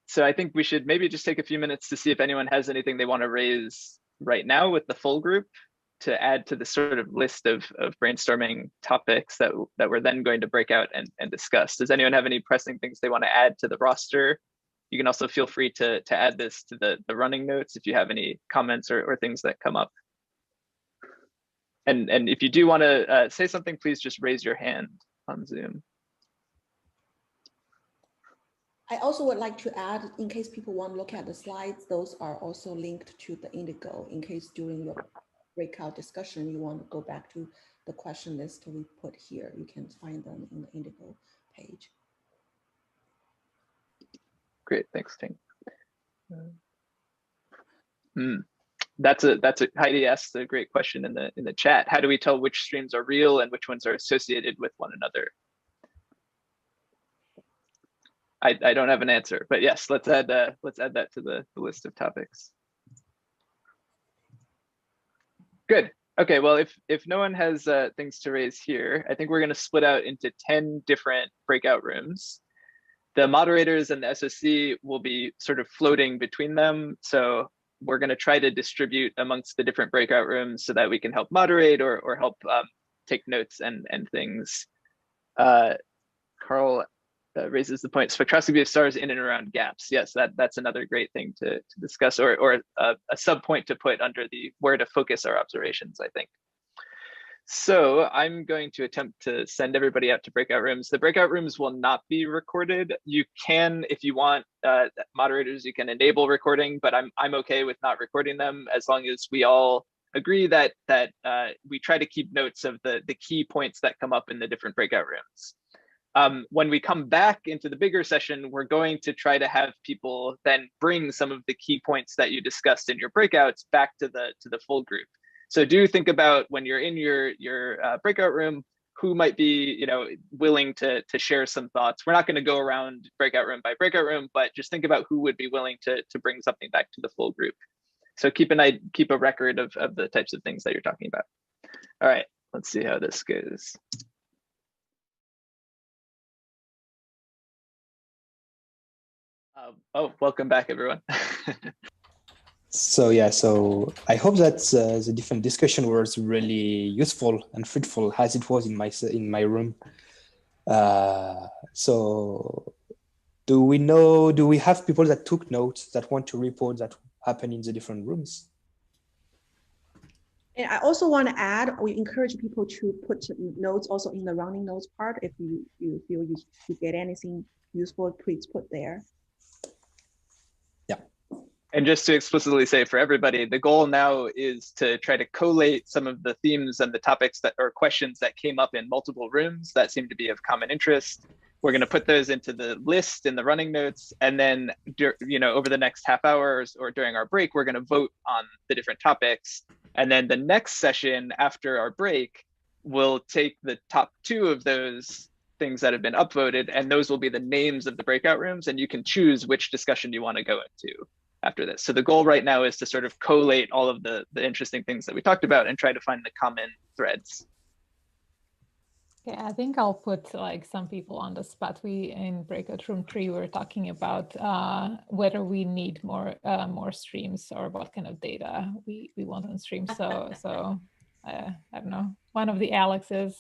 Speaker 1: So I think we should maybe just take a few minutes to see if anyone has anything they want to raise right now with the full group to add to the sort of list of brainstorming topics that we're then going to break out and discuss. Does anyone have any pressing things they want to add to the roster? You can also feel free to add this to the running notes if you have any comments or things that come up. And if you do want to say something, please just raise your hand on Zoom.
Speaker 5: I also would like to add, in case people want to look at the slides, those are also linked to the Indigo. In case during your breakout discussion, you want to go back to the question list we put here, you can find them in the Indigo page.
Speaker 1: Great, thanks, Ting. That's a Heidi asked a great question in the chat. How do we tell which streams are real and which ones are associated with one another? I don't have an answer, but yes, let's add that to the list of topics. Good. Okay. Well, if no one has things to raise here, I think we're going to split out into 10 different breakout rooms. The moderators and the SOC will be sort of floating between them. So we're going to try to distribute amongst the different breakout rooms so that we can help moderate or help take notes and things. Carl raises the point, spectroscopy of stars in and around gaps. Yes, that's another great thing to discuss, or a sub point to put under the where to focus our observations, I think. So I'm going to attempt to send everybody out to breakout rooms. The breakout rooms will not be recorded. You can, if you want, moderators, you can enable recording, but I'm okay with not recording them as long as we all agree that we try to keep notes of the key points that come up in the different breakout rooms. When we come back into the bigger session, we're going to try to have people then bring some of the key points that you discussed in your breakouts back to the full group. So do think about when you're in your breakout room, who might be willing to share some thoughts. We're not going to go around breakout room by breakout room, but just think about who would be willing to bring something back to the full group. So keep a record of the types of things that you're talking about. All right, let's see how this goes. Oh, welcome back, everyone.
Speaker 6: So yeah, so I hope that the different discussion was really useful and fruitful as it was in my room. So do we have people that took notes that want to report that happened in the different rooms?
Speaker 5: And I also want to add, we encourage people to put notes also in the running notes part. If you feel you get anything useful, please put there.
Speaker 6: Yeah.
Speaker 1: And just to explicitly say for everybody, the goal now is to try to collate some of the themes and the topics that or questions that came up in multiple rooms that seem to be of common interest. We're going to put those into the list in the running notes, and then over the next half hours or during our break, we're going to vote on the different topics. And then the next session after our break, we'll take the top 2 of those things that have been upvoted, and those will be the names of the breakout rooms, and you can choose which discussion you want to go into after this. So the goal right now is to sort of collate all of the interesting things that we talked about and try to find the common threads.
Speaker 4: Yeah, I think I'll put like some people on the spot. We in breakout room 3 were talking about whether we need more streams or what kind of data we want on streams. So I don't know. One of the Alexes.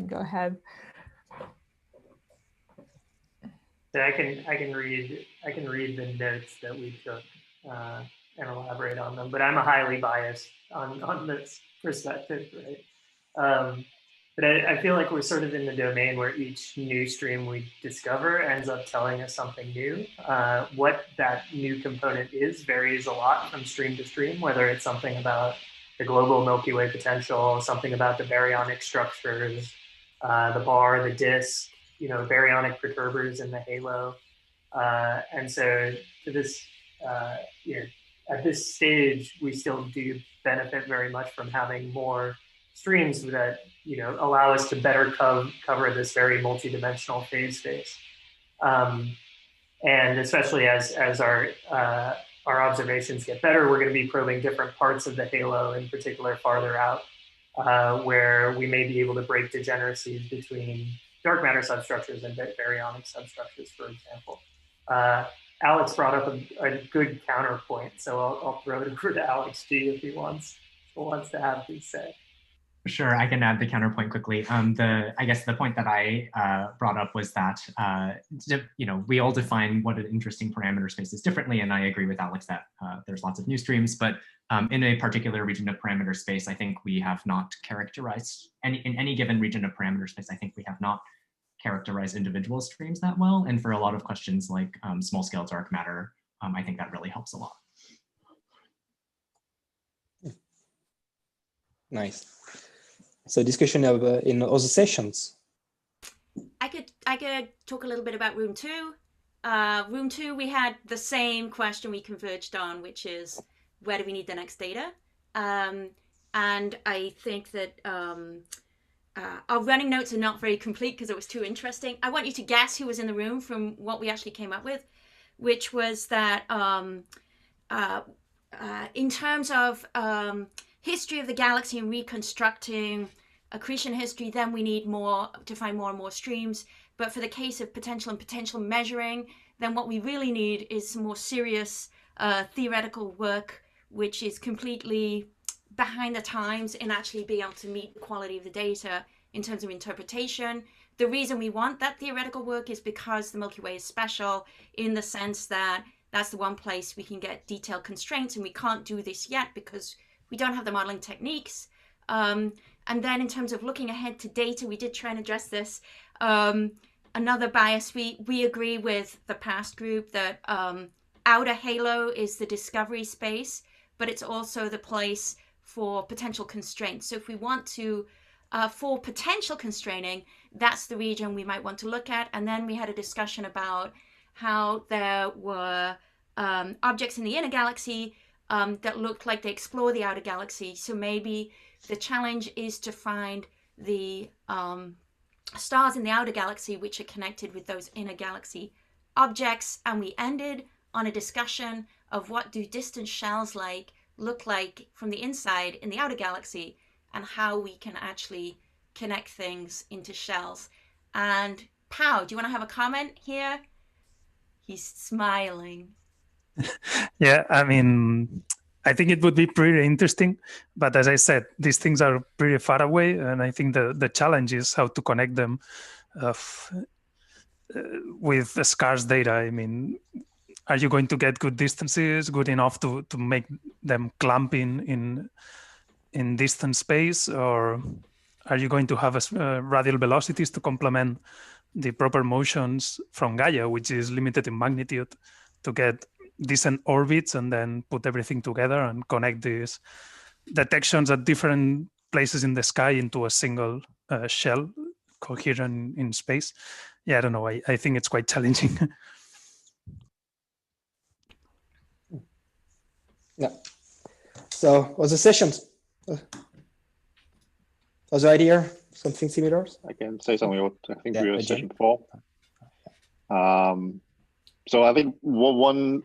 Speaker 4: Go ahead.
Speaker 7: So I can read the notes that we took and elaborate on them, but I'm highly biased on this perspective, right? But I feel like we're sort of in the domain where each new stream we discover ends up telling us something new. What that new component is varies a lot from stream to stream, whether it's something about the global Milky Way potential, something about the baryonic structures, the bar, the disk, baryonic perturbers in the halo. And so to this, at this stage, we still do benefit very much from having more streams that allow us to better cover this very multidimensional phase space. And especially as our observations get better, we're going to be probing different parts of the halo, in particular farther out, where we may be able to break degeneracies between dark matter substructures and baryonic substructures, for example. Alex brought up a good counterpoint, so I'll throw it over to Alex G if he wants to have his say.
Speaker 8: Sure, I can add the counterpoint quickly. I guess the point that I brought up was that we all define what an interesting parameter space is differently, and I agree with Alex that there's lots of new streams, but in a particular region of parameter space, I think we have not characterized in any given region of parameter space. I think we have not characterized individual streams that well, and for a lot of questions like small scale dark matter, I think that really helps a lot.
Speaker 6: Nice. So discussion in other sessions.
Speaker 9: I could talk a little bit about room 2. Room 2, we had the same question we converged on, which is where do we need the next data? And I think that our running notes are not very complete because it was too interesting. I want you to guess who was in the room from what we actually came up with, which was that in terms of history of the galaxy and reconstructing accretion history, then we need to find more and more streams. But for the case of potential and potential measuring, then what we really need is some more serious theoretical work, which is completely behind the times in actually being able to meet the quality of the data in terms of interpretation. The reason we want that theoretical work is because the Milky Way is special in the sense that that's the one place we can get detailed constraints, and we can't do this yet because we don't have the modeling techniques. And then in terms of looking ahead to data, we did try and address this. Another bias, we agree with the past group that outer halo is the discovery space, but it's also the place for potential constraints. So if we want to, for potential constraining, that's the region we might want to look at. And then we had a discussion about how there were objects in the inner galaxy that looked like they explore the outer galaxy. So maybe the challenge is to find the stars in the outer galaxy which are connected with those inner galaxy objects. And we ended on a discussion of what do distant shells look like from the inside in the outer galaxy, and how we can actually connect things into shells. And Pao, do you want to have a comment here? He's smiling.
Speaker 10: Yeah, I mean, I think it would be pretty interesting, but as I said, these things are pretty far away, and I think the challenge is how to connect them with the scarce data. I mean, are you going to get good distances, good enough to make them clamp in distance space, or are you going to have radial velocities to complement the proper motions from Gaia, which is limited in magnitude, to get decent orbits and then put everything together and connect these detections at different places in the sky into a single shell coherent in space? Yeah, I don't know. I think it's quite challenging.
Speaker 6: Yeah. So, was the sessions? Was the idea something similar?
Speaker 11: I can say something about, I think we were
Speaker 6: again.
Speaker 11: session 4. So I think one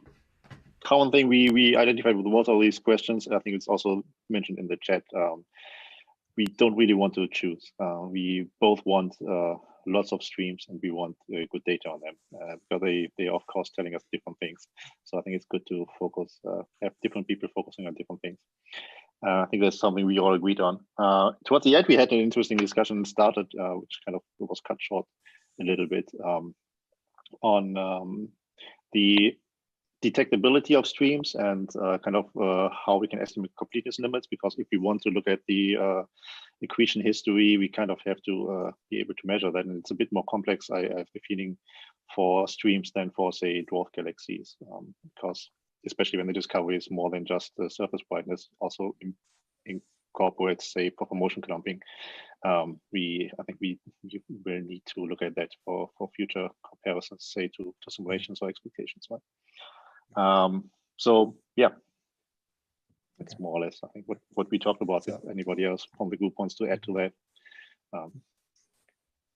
Speaker 11: common thing we identified with most of these questions, I think it's also mentioned in the chat, we don't really want to choose. We both want lots of streams and we want good data on them because they of course telling us different things. So I think it's good to focus, have different people focusing on different things. I think that's something we all agreed on. Towards the end, we had an interesting discussion started, which kind of was cut short a little bit, on the detectability of streams and kind of how we can estimate completeness limits, because if we want to look at the accretion history, we kind of have to be able to measure that, and it's a bit more complex, I have the feeling, for streams than for, say, dwarf galaxies, because especially when the discovery is more than just the surface brightness, also incorporates, say, proper motion clumping. I think we will need to look at that for future comparisons, say, to simulations or expectations, right? So yeah, that's more or less, I think, what we talked about. If anybody else from the group wants to add to that.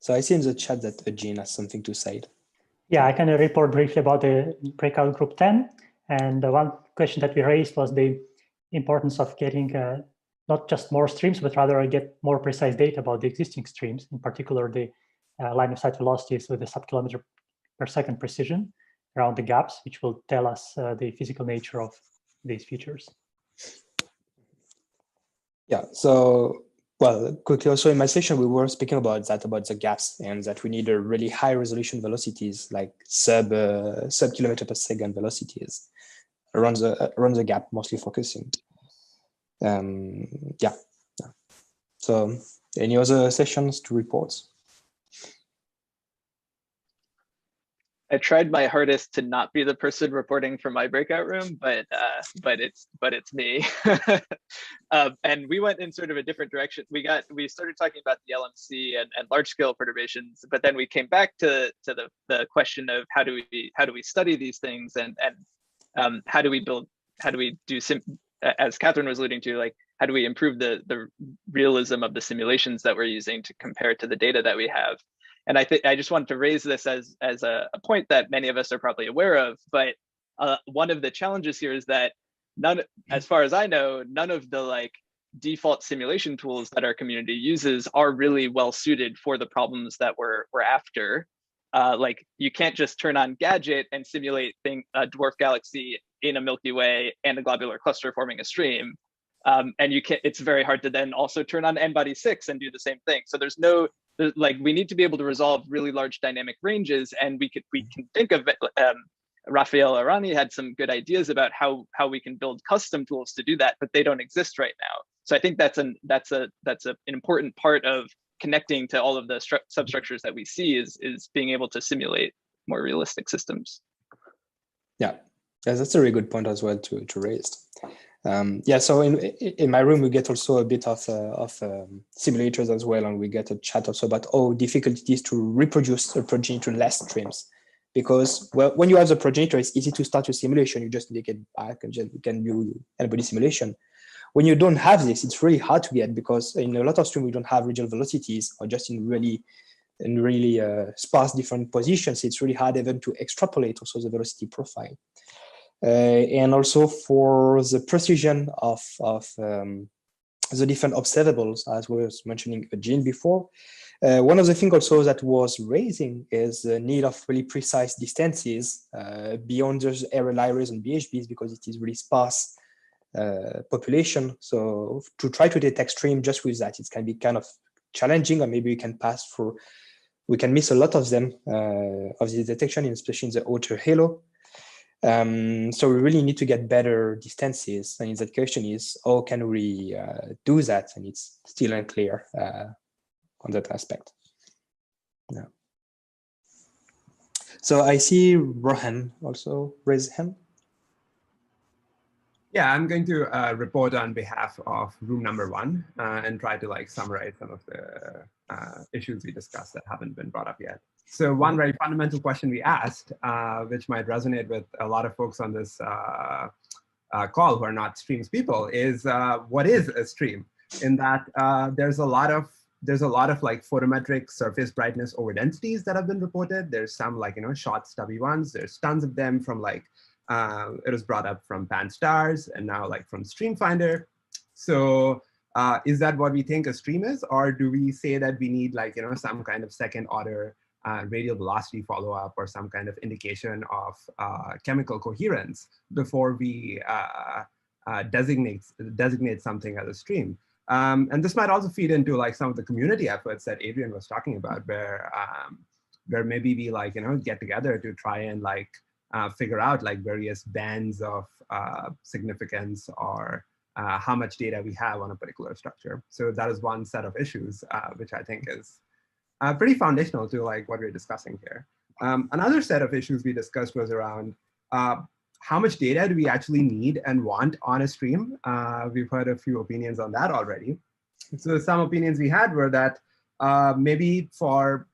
Speaker 6: So I see in the chat that Eugene has something to say.
Speaker 12: Yeah, I can report briefly about the breakout group 10. And the one question that we raised was the importance of getting not just more streams, but rather get more precise data about the existing streams, in particular the line of sight velocities with the sub-kilometer per second precision around the gaps, which will tell us the physical nature of these features.
Speaker 6: Yeah, so, well, quickly also in my session, we were speaking about the gaps, and that we need a really high resolution velocities, like sub-kilometer per second velocities around the gap, mostly focusing. Yeah. So any other sessions to report?
Speaker 1: I tried my hardest to not be the person reporting from my breakout room, but it's me. And we went in sort of a different direction. We started talking about the LMC and large scale perturbations, but then we came back to the question of how do we study these things, and how do we do, as Catherine was alluding to, like, how do we improve the realism of the simulations that we're using to compare to the data that we have? And I think I just wanted to raise this as a point that many of us are probably aware of, but one of the challenges here is that as far as I know, none of the like default simulation tools that our community uses are really well suited for the problems that we're after. Like, you can't just turn on Gadget and simulate a dwarf galaxy in a Milky Way and a globular cluster forming a stream. And it's very hard to then also turn on N-body 6 and do the same thing. So we need to be able to resolve really large dynamic ranges, and we can think of it. Rafael Arani had some good ideas about how we can build custom tools to do that, but they don't exist right now. So I think that's an important part of connecting to all of the substructures that we see is being able to simulate more realistic systems. Yeah,
Speaker 6: that's a really good point as well to raise. Yeah, so in my room we get also a bit of simulators as well, and we get a chat also about difficult it is to reproduce a progenitor less streams, because when you have the progenitor, it's easy to start your simulation. You just take it back and you can do N-body simulation. When you don't have this, it's really hard to get, because in a lot of streams we don't have radial velocities, or just in really sparse different positions. It's really hard even to extrapolate also the velocity profile. And also for the precision of the different observables, as we was mentioning Jean before, One of the things also that was raising is the need of really precise distances beyond those area libraries and BHBs, because it is really sparse population. So to try to detect stream just with that, it can be kind of challenging, or maybe we can pass through, we can miss a lot of them, of the detection, especially in the outer halo. So we really need to get better distances. And the question is, how can we do that? And it's still unclear on that aspect. Yeah. So I see Rohan also raise hand.
Speaker 13: Yeah, I'm going to report on behalf of room number 1 and try to summarize some of the issues we discussed that haven't been brought up yet. So one very fundamental question we asked, which might resonate with a lot of folks on this call who are not streams people, is what is a stream? In that there's a lot of photometric surface brightness over densities that have been reported. There's some short stubby ones. There's tons of them from it was brought up from Pan-STARRS and now from StreamFinder. So is that what we think a stream is? Or do we say that we need some kind of second order radial velocity follow-up or some kind of indication of chemical coherence before we designate something as a stream? And this might also feed into some of the community efforts that Adrian was talking about, where maybe we get together to try and figure out various bands of significance or how much data we have on a particular structure. So that is one set of issues, which I think is pretty foundational to what we're discussing here. Another set of issues we discussed was around how much data do we actually need and want on a stream? We've heard a few opinions on that already. So some opinions we had were that maybe for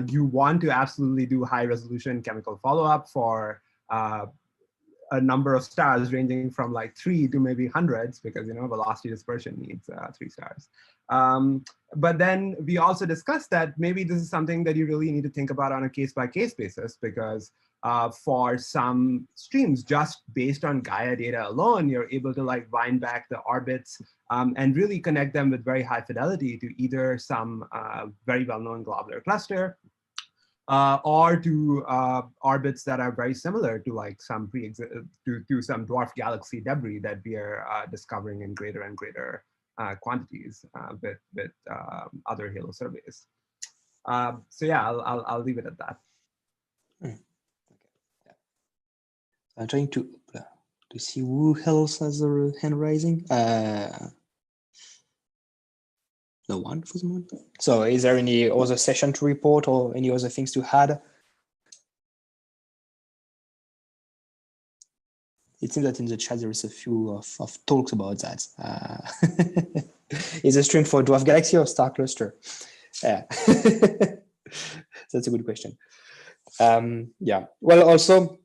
Speaker 13: you want to absolutely do high resolution chemical follow-up for a number of stars ranging from 3 to maybe hundreds, because velocity dispersion needs 3 stars. But then we also discussed that maybe this is something that you really need to think about on a case-by-case basis, because for some streams, just based on Gaia data alone, you're able to wind back the orbits and really connect them with very high fidelity to either some very well-known globular cluster or to orbits that are very similar to some to some dwarf galaxy debris that we are discovering in greater and greater quantities with other halo surveys. So yeah, I'll leave it at that.
Speaker 6: I'm trying to see who else has their hand raising. No one for the moment. So is there any other session to report or any other things to add? It seems that in the chat there is a few of talks about that. Is a stream for dwarf galaxy or star cluster? Yeah, that's a good question. Yeah, well, also,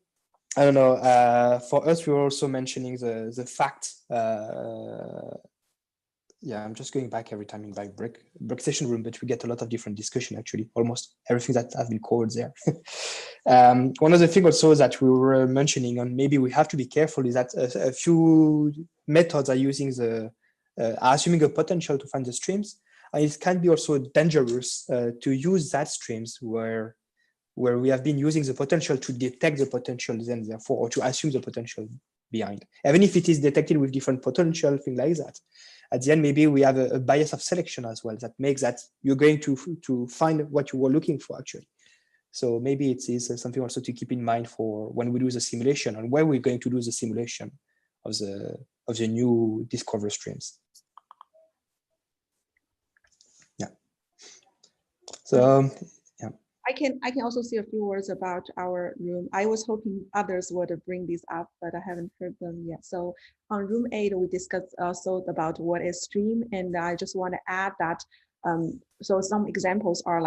Speaker 6: I don't know, for us, we were also mentioning the fact, yeah, I'm just going back every time in my break session room, but we get a lot of different discussion, actually, almost everything that has been covered there. One of the things also that we were mentioning, and maybe we have to be careful, is that a few methods are using are assuming a potential to find the streams. And it can be also dangerous to use that streams where we have been using the potential to detect the potential, then therefore, or to assume the potential behind. Even if it is detected with different potential, things like that. At the end, maybe we have a bias of selection as well that makes that you're going to find what you were looking for, actually. So maybe it is something also to keep in mind for when we do the simulation and where we're going to do the simulation of the new discover streams. Yeah. So yeah.
Speaker 5: I can also say a few words about our room. I was hoping others would bring this up, but I haven't heard them yet. So on room 8, we discussed also about what is stream, and I just want to add that. So some examples are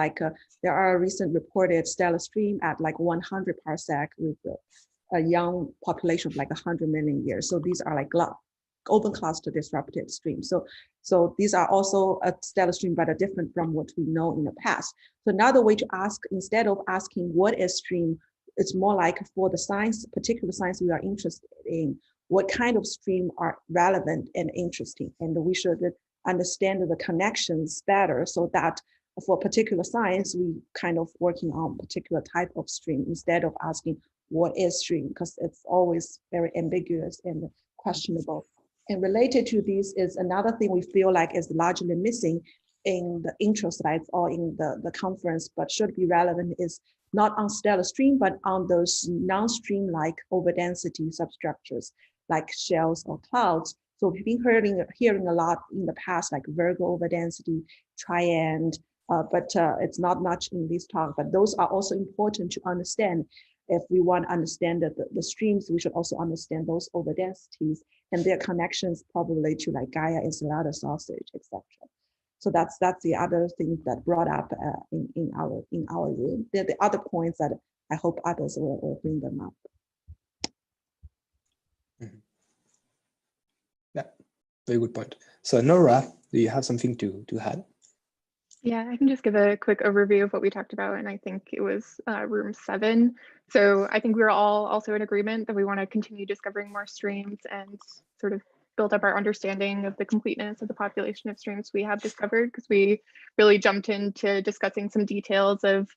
Speaker 5: there are recent reported stellar stream at 100 parsec with a young population of 100 million years. So these are open cluster disrupted streams. So these are also a stellar stream, but are different from what we know in the past. So another way to ask, instead of asking what is stream, it's more for the science, particular science we are interested in, what kind of stream are relevant and interesting. And we should understand the connections better so that for a particular science, we kind of working on particular type of stream instead of asking what is stream, because it's always very ambiguous and questionable. And related to this is another thing we feel like is largely missing in the intro slides or in the conference, but should be relevant, is not on stellar stream, but on those non-stream like overdensity substructures like shells or clouds. So we've been hearing a lot in the past, like Virgo overdensity, triand, but it's not much in this talk, but those are also important to understand. If we want to understand the streams, we should also understand those overdensities and their connections probably to like Gaia, Encelada, sausage, etc. So that's the other thing that brought up in our room. There are the other points that I hope others will bring them up.
Speaker 6: Mm-hmm. Yeah, very good point. So Nora, do you have something to add?
Speaker 14: Yeah, I can just give a quick overview of what we talked about, and I think it was room 7. So I think we were all also in agreement that we want to continue discovering more streams and sort of build up our understanding of the completeness of the population of streams we have discovered, because we really jumped into discussing some details of,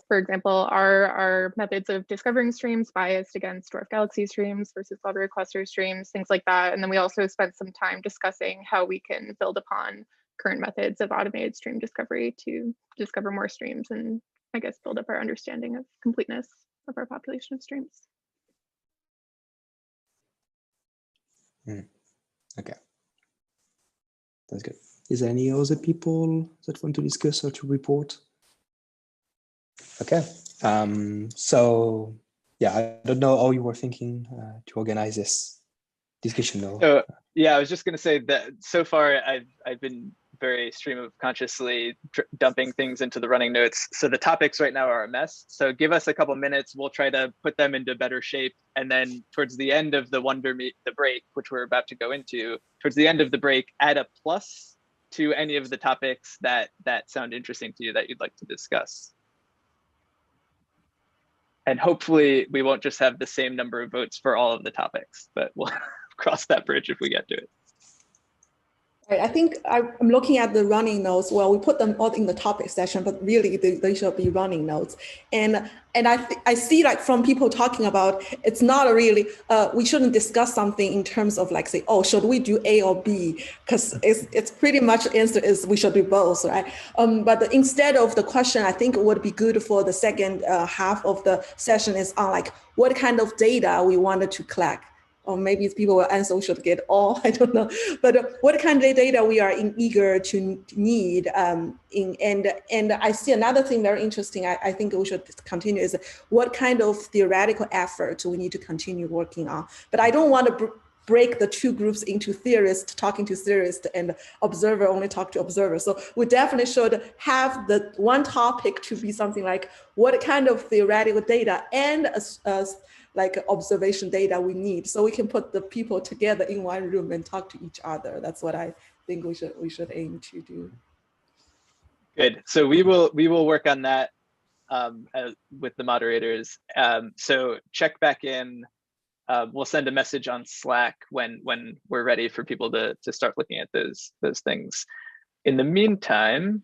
Speaker 14: for example, our methods of discovering streams biased against dwarf galaxy streams versus library cluster streams, things like that. And then we also spent some time discussing how we can build upon current methods of automated stream discovery to discover more streams and I guess build up our understanding of completeness of our population of streams.
Speaker 6: Okay, that's good. Is there any other people that want to discuss or to report? Okay, so yeah, I don't know how you were thinking to organize this discussion though.
Speaker 1: So yeah, I was just going to say that so far I've been very stream of consciously dumping things into the running notes. So the topics right now are a mess. So give us a couple minutes. We'll try to put them into better shape. And then towards the end of the the break, which we're about to go into, towards the end of the break, add a plus to any of the topics that sound interesting to you that you'd like to discuss. And hopefully we won't just have the same number of votes for all of the topics, but we'll cross that bridge if we get to it.
Speaker 5: I think I'm looking at the running notes. Well, we put them all in the topic section, but really they should be running notes. And I see like from people talking about, it's not a really, we shouldn't discuss something in terms of like say, oh, should we do A or B? Because it's pretty much the answer is we should do both, right? But instead of the question, I think it would be good for the second half of the session is on like what kind of data we wanted to collect. Or maybe people will answer we should get all, I don't know. But what kind of data we are eager to need. And I see another thing very interesting, I think we should continue is what kind of theoretical effort we need to continue working on. But I don't want to break the two groups into theorists talking to theorists and observer only talk to observer. So we definitely should have the one topic to be something like what kind of theoretical data and like observation data we need, so we can put the people together in one room and talk to each other. That's what I think we should aim to do.
Speaker 1: Good. So we will work on that with the moderators. So check back in. We'll send a message on Slack when we're ready for people to start looking at those things. In the meantime,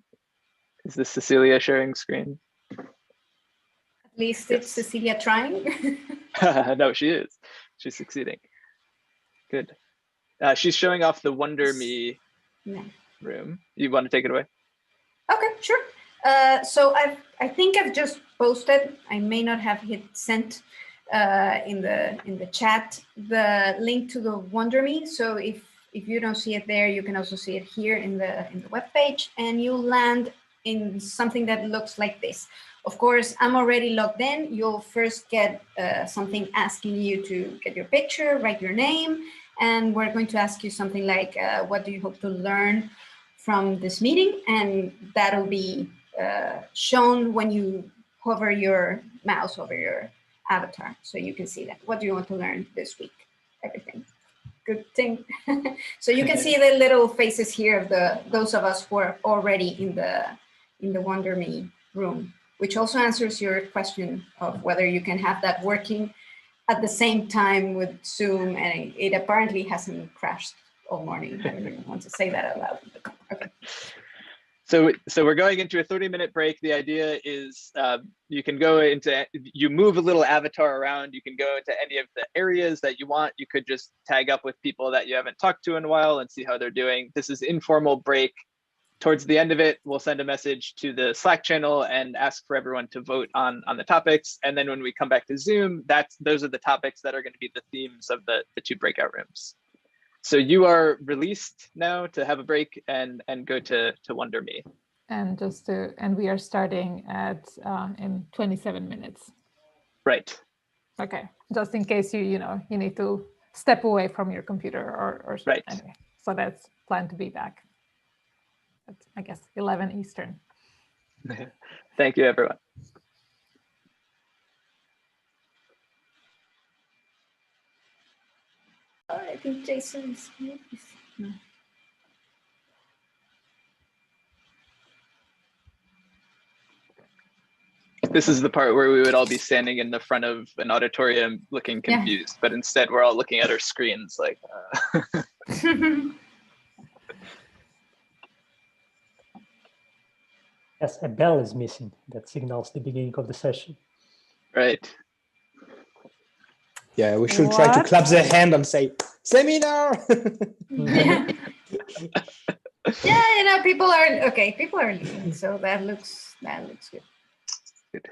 Speaker 1: is this Cecilia sharing screen?
Speaker 3: At least it's Cecilia trying.
Speaker 1: No, she is. She's succeeding. Good. She's showing off the Wonder Me room. You want to take it away?
Speaker 3: Okay, sure. So I think I've just posted. I may not have hit send in the chat the link to the Wonder Me. So if you don't see it there, you can also see it here in the web page, and you'll land in something that looks like this. Of course, I'm already logged in. You'll first get something asking you to get your picture, write your name, and we're going to ask you something like, what do you hope to learn from this meeting? And that'll be shown when you hover your mouse over your avatar, so you can see that. What do you want to learn this week? Everything. Good thing. So you can see the little faces here of those of us who are already in the Wonder Me room, which also answers your question of whether you can have that working at the same time with Zoom, and it apparently hasn't crashed all morning. I don't even want to say that out loud. Okay.
Speaker 1: So we're going into a 30-minute break. The idea is you can go into, you move a little avatar around. You can go into any of the areas that you want. You could just tag up with people that you haven't talked to in a while and see how they're doing. This is informal break. Towards the end of it, we'll send a message to the Slack channel and ask for everyone to vote on the topics. And then when we come back to Zoom, those are the topics that are going to be the themes of the 2 breakout rooms. So you are released now to have a break and go to Wonder Me.
Speaker 4: And we are starting at in 27 minutes.
Speaker 1: Right.
Speaker 4: Okay. Just in case you need to step away from your computer or
Speaker 1: right.
Speaker 4: Anyway, so that's planned to be back. That's, I guess, 11 Eastern.
Speaker 1: Thank you, everyone.
Speaker 3: I think Jason's. No.
Speaker 1: This is the part where we would all be standing in the front of an auditorium looking confused, but instead we're all looking at our screens like.
Speaker 12: Yes, a bell is missing that signals the beginning of the session.
Speaker 1: Right.
Speaker 6: Yeah, we should try to clap the hand and say, seminar!
Speaker 3: Yeah, people are leaving, so that looks good.
Speaker 1: Good.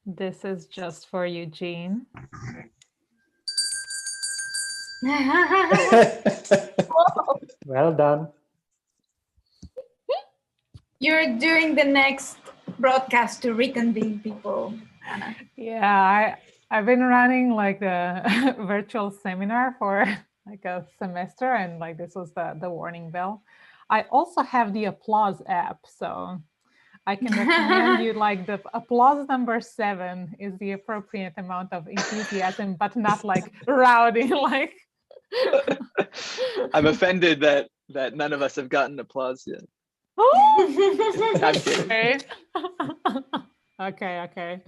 Speaker 4: This is just for Eugene.
Speaker 12: Well done.
Speaker 3: You're doing the next broadcast to reconvene people, Anna.
Speaker 4: Yeah, I've been running like the virtual seminar for like a semester, and like this was the warning bell. I also have the applause app, so I can recommend you like the applause number 7 is the appropriate amount of enthusiasm, but not like rowdy like.
Speaker 1: I'm offended that none of us have gotten applause yet. I'm kidding.
Speaker 4: Okay.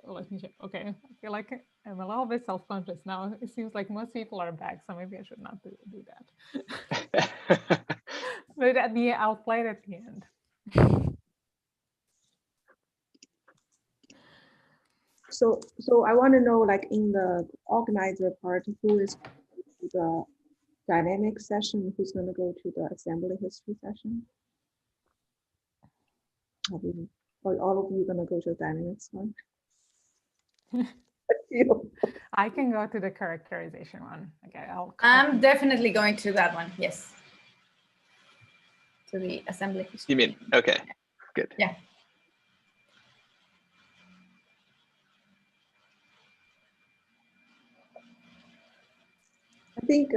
Speaker 4: Let me check. Okay, I feel like I'm a little bit self-conscious now. It seems like most people are back, so maybe I should not do that. But I'll play it at the end.
Speaker 5: So I want to know, like in the organizer part, who is the dynamic session, who's going to go to the assembly history session? Or all of you going to go to the dynamics one?
Speaker 4: I can go to the characterization one. Okay,
Speaker 3: I'm definitely going to that one. Yes. To the assembly history.
Speaker 1: You mean, okay, good.
Speaker 3: Yeah.
Speaker 5: I think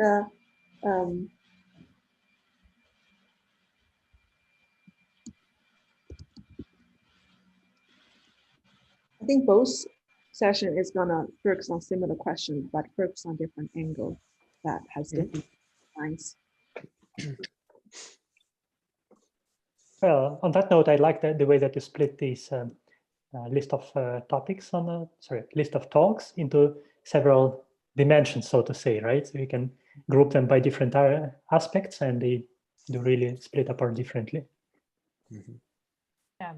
Speaker 5: both session is gonna focus on similar questions, but focus on different angles that has different lines.
Speaker 12: Well, on that note, I like the way that you split these list of topics list of talks into several dimensions, so to say, right? So you can group them by different aspects, and they do really split apart differently.
Speaker 4: Mm-hmm. Yeah,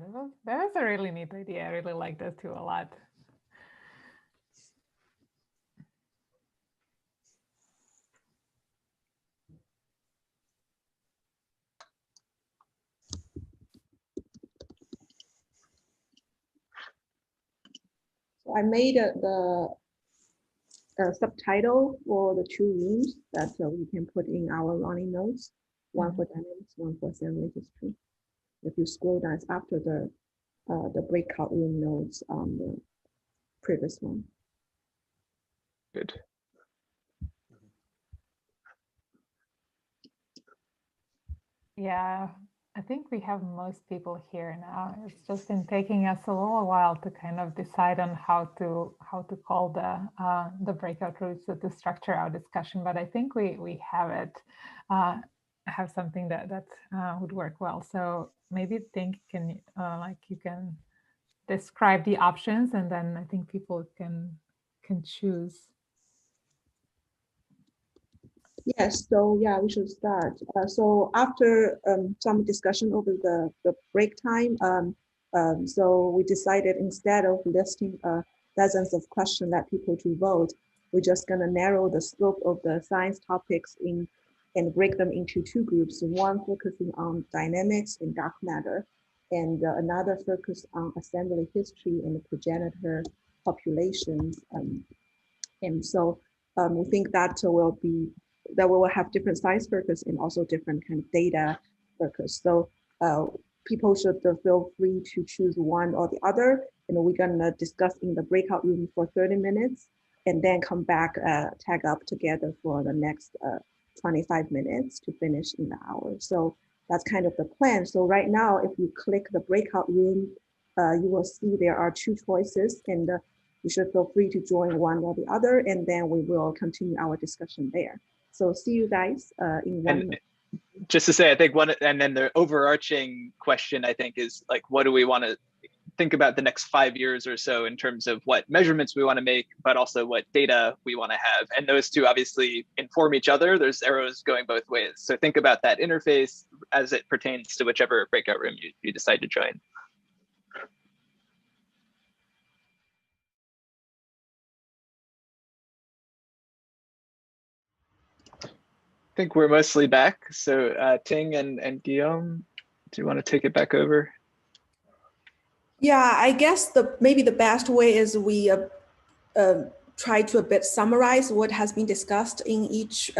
Speaker 4: that was a really neat idea. I really like that too a lot.
Speaker 5: So I made the subtitle for the 2 rooms that we can put in our running notes, one for dynamics, one for assembly history. If you scroll down, it's after the breakout room notes on the previous one.
Speaker 1: Good.
Speaker 4: Yeah, I think we have most people here now. It's just been taking us a little while to kind of decide on how to call the breakout rooms to structure our discussion, but I think we have it. have something that would work well. So maybe think can you can describe the options, and then I think people can choose.
Speaker 5: Yes, so yeah, we should start. So after some discussion over the break time, so we decided instead of listing dozens of questions that people to vote, we're just gonna narrow the scope of the science topics and break them into two groups, one focusing on dynamics and dark matter, and another focus on assembly history and the progenitor populations. And so we think that we will have different science focus and also different kind of data focus. So people should feel free to choose one or the other. And we're gonna discuss in the breakout room for 30 minutes and then come back, tag up together for the next 25 minutes to finish in the hour. So that's kind of the plan. So right now, if you click the breakout room, you will see there are two choices, and you should feel free to join one or the other, and then we will continue our discussion there. So see you guys in 1 minute.
Speaker 1: Just to say, I think and then the overarching question, I think, is like, what do we want to think about the next 5 years or so in terms of what measurements we want to make, but also what data we want to have. And those two obviously inform each other. There's arrows going both ways. So think about that interface as it pertains to whichever breakout room you decide to join. I think we're mostly back. So Ting and Guillaume, do you want to take it back over?
Speaker 5: Yeah, I guess maybe the best way is we try to a bit summarize what has been discussed in each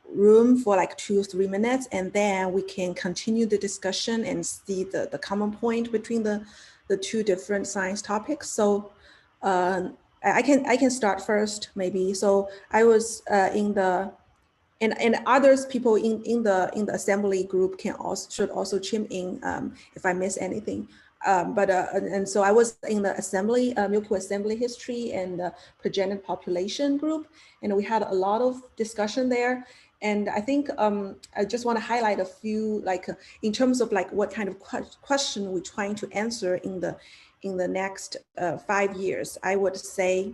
Speaker 5: room for like 2 or 3 minutes, and then we can continue the discussion and see the common point between the two different science topics. So I can start first maybe. So I was in the and others people in the assembly group should also chime in if I miss anything. And so I was in the assembly, Milky assembly history and the progenitor population group, and we had a lot of discussion there. And I think I just want to highlight a few, like in terms of like what kind of question we're trying to answer in the next 5 years. I would say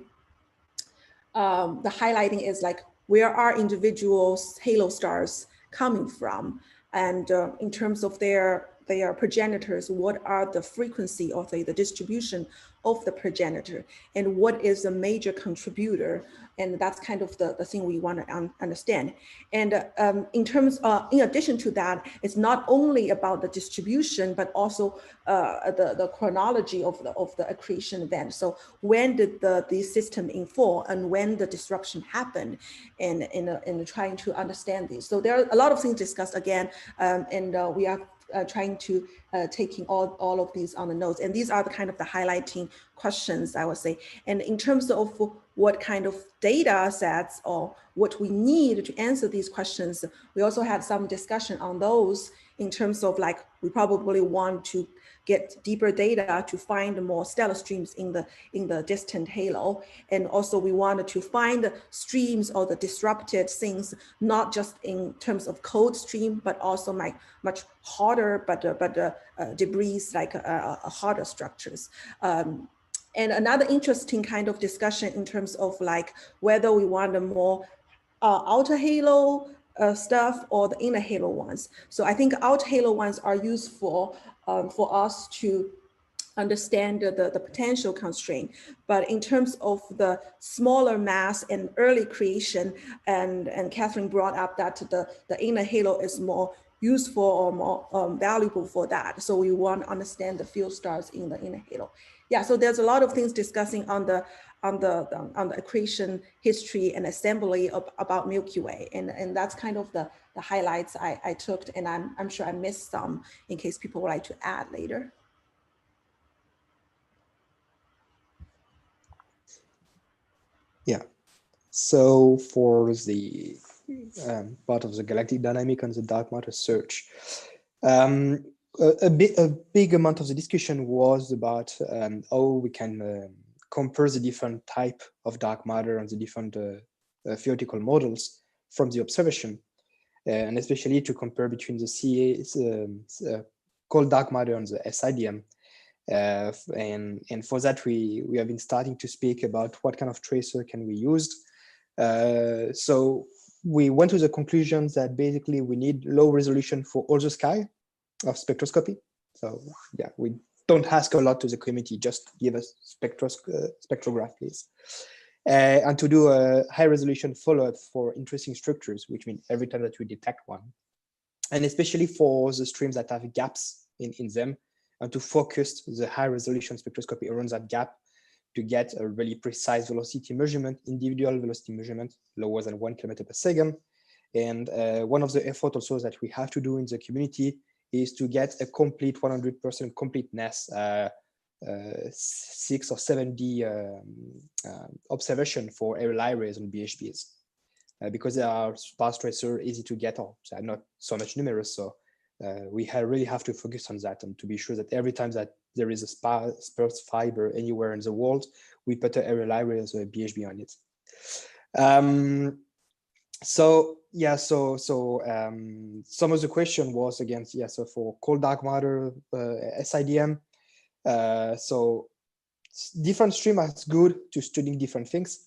Speaker 5: the highlighting is like, where are individuals halo stars coming from? And in terms of their progenitors, what are the frequency of the distribution of the progenitor, and what is a major contributor? And that's kind of the thing we want to understand. And in terms in addition to that, it's not only about the distribution, but also the chronology of the accretion event. So when did the system inform and when the disruption happened, in trying to understand this. So there are a lot of things discussed again, and we are trying to taking all of these on the notes. And these are the kind of the highlighting questions, I would say. And in terms of what kind of data sets or what we need to answer these questions, we also had some discussion on those in terms of like, we probably want to get deeper data to find more stellar streams in the distant halo. And also we wanted to find streams or the disrupted things, not just in terms of cold stream, but also like much harder, but debris like harder structures. And another interesting kind of discussion in terms of like whether we want a more outer halo stuff or the inner halo ones. So I think outer halo ones are useful for us to understand the potential constraint. But in terms of the smaller mass and early creation, and Catherine brought up that the inner halo is more useful or more valuable for that. So we want to understand the field stars in the inner halo. Yeah, so there's a lot of things discussing on the accretion history and assembly about Milky Way, and that's kind of the highlights I took, and I'm sure I missed some in case people would like to add later.
Speaker 6: Yeah, so for the part of the galactic dynamic and the dark matter search, a big amount of the discussion was about how we can compare the different type of dark matter and the different theoretical models from the observation. and especially to compare between the CA, cold dark matter and the SIDM. And for that, we have been starting to speak about what kind of tracer can we use. So we went to the conclusion that basically we need low resolution for all the sky of spectroscopy. So yeah, we don't ask a lot to the community, just give us spectrograph, please. And to do a high resolution follow-up for interesting structures, which means every time that we detect one. And especially for the streams that have gaps in them, and to focus the high resolution spectroscopy around that gap to get a really precise velocity measurement, individual velocity measurement, lower than 1 kilometer per second. And one of the efforts also that we have to do in the community is to get a complete 100% completeness 6 or 7D observation for aerial arrays and BHBs. Because they are sparse tracer, easy to get, or so not so much numerous. So we really have to focus on that and to be sure that every time that there is a sparse fiber anywhere in the world, we put an aerial array as a BHB on it. So some of the question was against, so for cold dark matter, SIDM. So different stream is good to studying different things.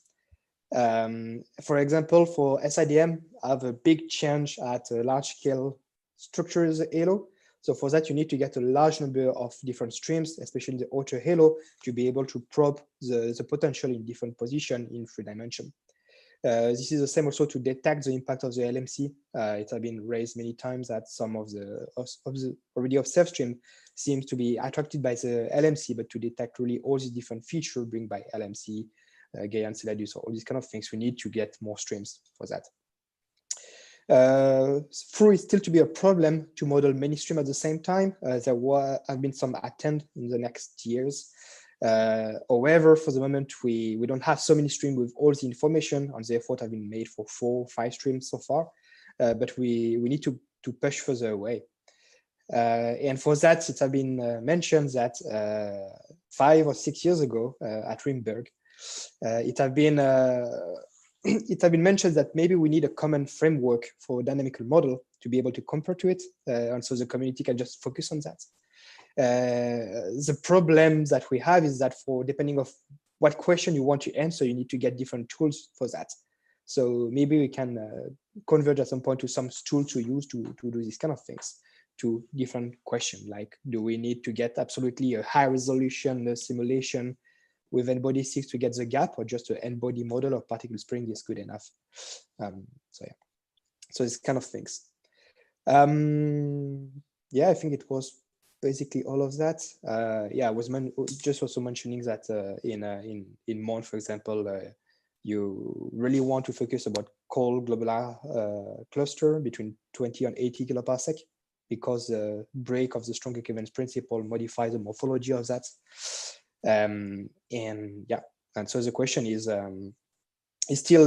Speaker 6: For example, for SIDM, I have a big change at a large scale structures halo. So for that, you need to get a large number of different streams, especially the outer halo, to be able to probe the potential in different position in 3 dimensions. This is the same also to detect the impact of the LMC. It has been raised many times that some of the already observed stream seems to be attracted by the LMC, but to detect really all these different features bring by LMC, Gaia Enceladus, all these kind of things, we need to get more streams for that. Through is still to be a problem to model many streams at the same time. There have been some attempt in the next years. However, for the moment, we don't have so many streams with all the information, and the effort have been made for 4 or 5 streams so far. But we need to push further away. And for that, it has been mentioned that 5 or 6 years ago at Rimberg, it has been mentioned that maybe we need a common framework for a dynamical model to be able to compare to it, and so the community can just focus on that. The problem that we have is that for depending of what question you want to answer, you need to get different tools for that. So maybe we can converge at some point to some tool to use to do these kind of things, to different questions, like do we need to get absolutely a high resolution simulation with n-body 6 to get the gap, or just an n-body model of particle spring is good enough? So yeah, so it's kind of things. Yeah, I think it was basically all of that. Yeah, I was just also mentioning that in Mont, for example, you really want to focus about cold globular cluster between 20 and 80 kiloparsec, because the break of the strong equivalence principle modifies the morphology of that. And yeah, and so the question is still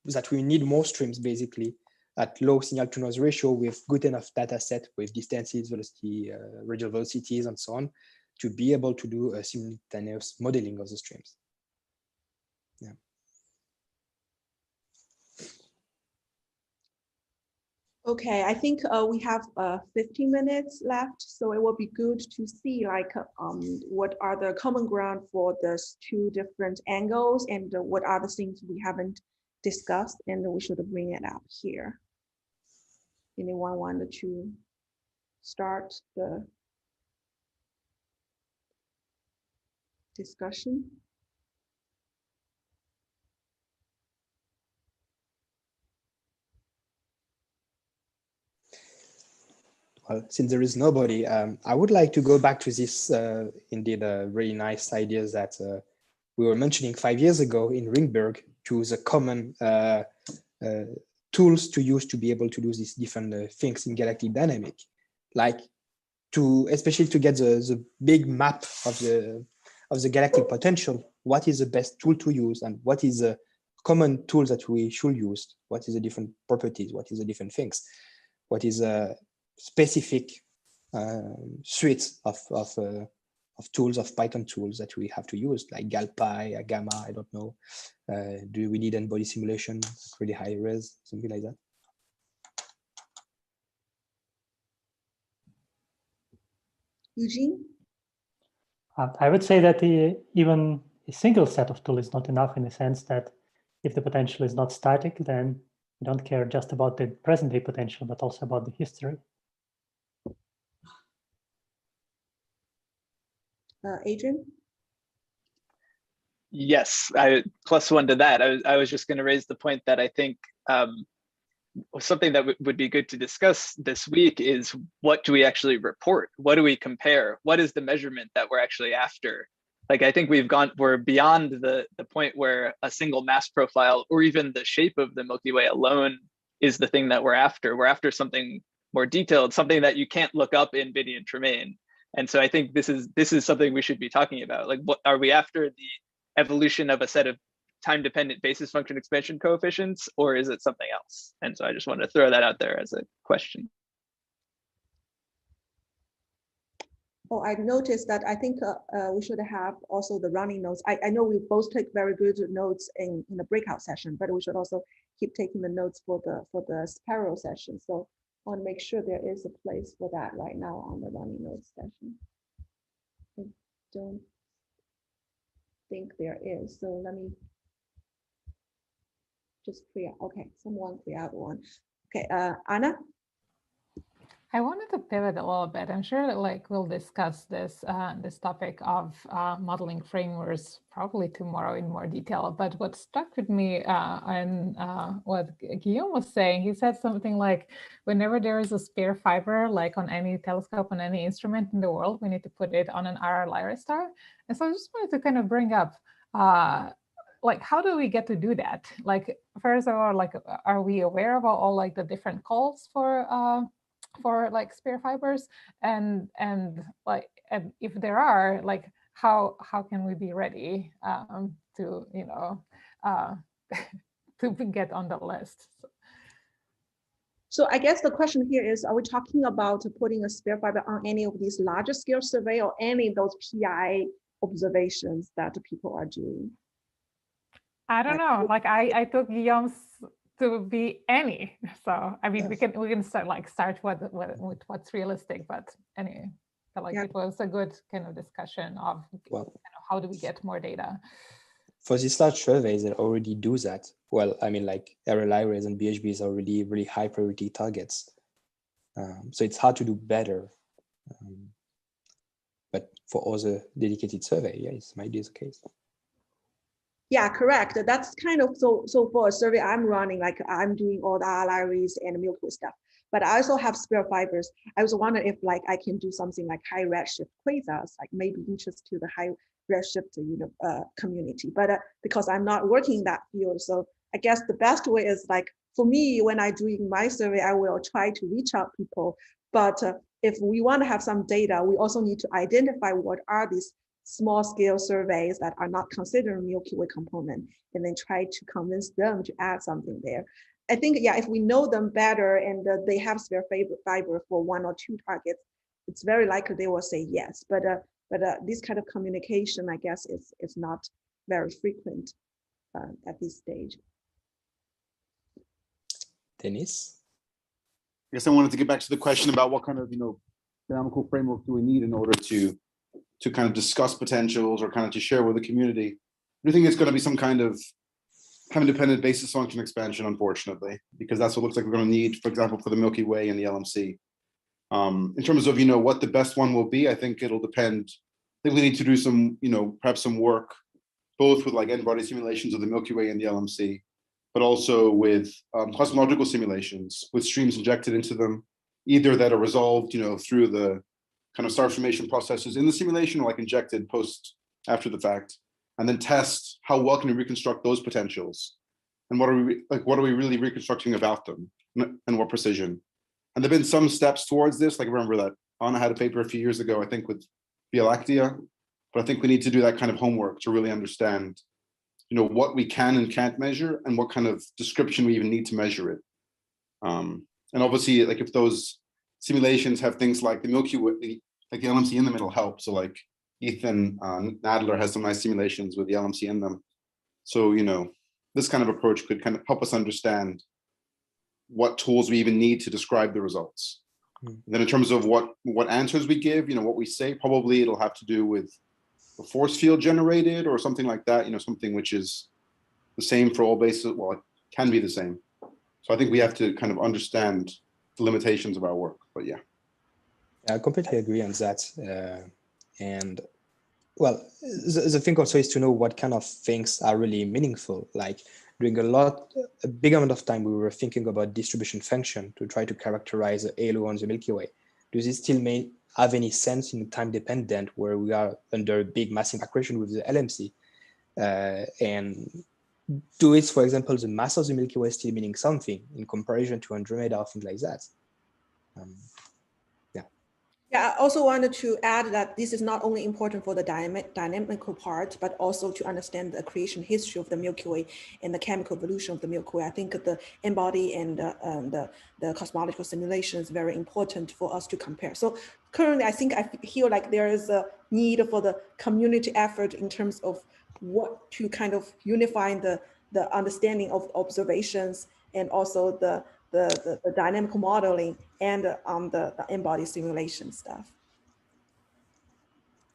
Speaker 6: that we need more streams basically at low signal to noise ratio with good enough data set with distances, velocity, radial velocities, and so on, to be able to do a simultaneous modeling of the streams. Yeah.
Speaker 5: Okay, I think we have 15 minutes left, so it will be good to see like what are the common ground for those 2 different angles, and what are the things we haven't discussed, and we should bring it up here. Anyone wanted to start the discussion?
Speaker 6: Well, since there is nobody, I would like to go back to this indeed really nice ideas that we were mentioning 5 years ago in Ringberg, to the common tools to use to be able to do these different things in galactic dynamic, like especially to get the big map of the galactic potential. What is the best tool to use, and what is the common tools that we should use? What is the different properties? What is the different things? What is a specific suite of tools, of Python tools that we have to use, like GalPy, Gamma, I don't know. Do we need n-body simulation, really high res, something like that?
Speaker 5: Eugene?
Speaker 12: I would say that even a single set of tools is not enough, in the sense that if the potential is not static, then we don't care just about the present day potential, but also about the history.
Speaker 5: Adrian?
Speaker 1: Yes, plus one to that. I was just going to raise the point that I think something that would be good to discuss this week is, what do we actually report? What do we compare? What is the measurement that we're actually after? Like, I think we're beyond the point where a single mass profile or even the shape of the Milky Way alone is the thing that we're after. We're after something more detailed, something that you can't look up in Biddy and Tremaine. And so I think this is something we should be talking about. Like, what are we after? The evolution of a set of time-dependent basis function expansion coefficients, or is it something else? And so I just wanted to throw that out there as a question.
Speaker 5: Oh, I noticed that I think we should have also the running notes. I know we both take very good notes in the breakout session, but we should also keep taking the notes for the spiral session. So I want to make sure there is a place for that right now on the running notes session. I don't think there is. So let me just clear. Okay, someone clear out one. Okay, Anna.
Speaker 4: I wanted to pivot a little bit. I'm sure that we'll discuss this this topic of modeling frameworks probably tomorrow in more detail. But what stuck with me and what Guillaume was saying, he said something like, whenever there is a spare fiber, like on any telescope, on any instrument in the world, we need to put it on an RR Lyra star. And so I just wanted to kind of bring up, how do we get to do that? Like, first of all, are we aware of all the different calls for spare fibers, and if there are, how can we be ready to to get on the list?
Speaker 5: So I guess the question here is, are we talking about putting a spare fiber on any of these larger scale survey or any of those PI observations that people are doing?
Speaker 4: I don't know. I took Guillaume's to be any. So I mean, yes. we can start with what's realistic, but anyway, it was a good kind of discussion of how do we get more data.
Speaker 6: For these large surveys, they already do that. Well, I mean, RR Lyras and BHBs are already really high priority targets. So it's hard to do better. But for other dedicated survey, yeah, it might be the case.
Speaker 5: Yeah, correct. That's kind of, so for a survey I'm running, I'm doing all the RR Lyras and Milky Way stuff, but I also have spare fibers. I was wondering if I can do something like high redshift quasars, maybe interest to the high redshift community, but because I'm not working in that field, so I guess the best way is for me, when I doing my survey, I will try to reach out people, but if we want to have some data, we also need to identify what are these small scale surveys that are not considered Milky Way component, and then try to convince them to add something there. I think, yeah, if we know them better and they have spare fiber for 1 or 2 targets, it's very likely they will say yes. But this kind of communication, I guess, is not very frequent at this stage.
Speaker 6: Dennis?
Speaker 15: I guess I wanted to get back to the question about what kind of dynamical framework do we need in order to kind of discuss potentials or kind of to share with the community. I think it's going to be some kind of time-dependent basis function expansion, unfortunately, because that's what looks like we're going to need, for example, for the Milky Way and the LMC. In terms of what the best one will be, I think it'll depend. I think we need to do some, perhaps some work, both with n-body simulations of the Milky Way and the LMC, but also with cosmological simulations with streams injected into them, either that are resolved, through the kind of star formation processes in the simulation, or injected after the fact, and then test how well can we reconstruct those potentials, and what are we really reconstructing about them, and what precision. And there've been some steps towards this. Remember that Anna had a paper a few years ago, I think, with Via Lactea, but I think we need to do that kind of homework to really understand, what we can and can't measure, and what kind of description we even need to measure it. And obviously, if those simulations have things like the Milky Way, the LMC in them, it'll help. So Ethan Nadler has some nice simulations with the LMC in them. So, this kind of approach could kind of help us understand what tools we even need to describe the results. Then in terms of what answers we give, what we say, probably it'll have to do with the force field generated or something like that, something which is the same for all bases. Well, it can be the same. So I think we have to kind of understand the limitations of our work, but yeah.
Speaker 6: I completely agree on that. And well, the thing also is to know what kind of things are really meaningful. Like during a big amount of time, we were thinking about distribution function to try to characterize the halo on the Milky Way. Does it still have any sense in time dependent where we are under big massive accretion with the LMC? And is, for example, the mass of the Milky Way still meaning something in comparison to Andromeda or things like that?
Speaker 5: Yeah, I also wanted to add that this is not only important for the dynamical part, but also to understand the accretion history of the Milky Way and the chemical evolution of the Milky Way. I think the N-body and the cosmological simulation is very important for us to compare. So currently, I feel like there is a need for the community effort in terms of what to kind of unify the understanding of observations and also the dynamical modeling and the embodied simulation stuff.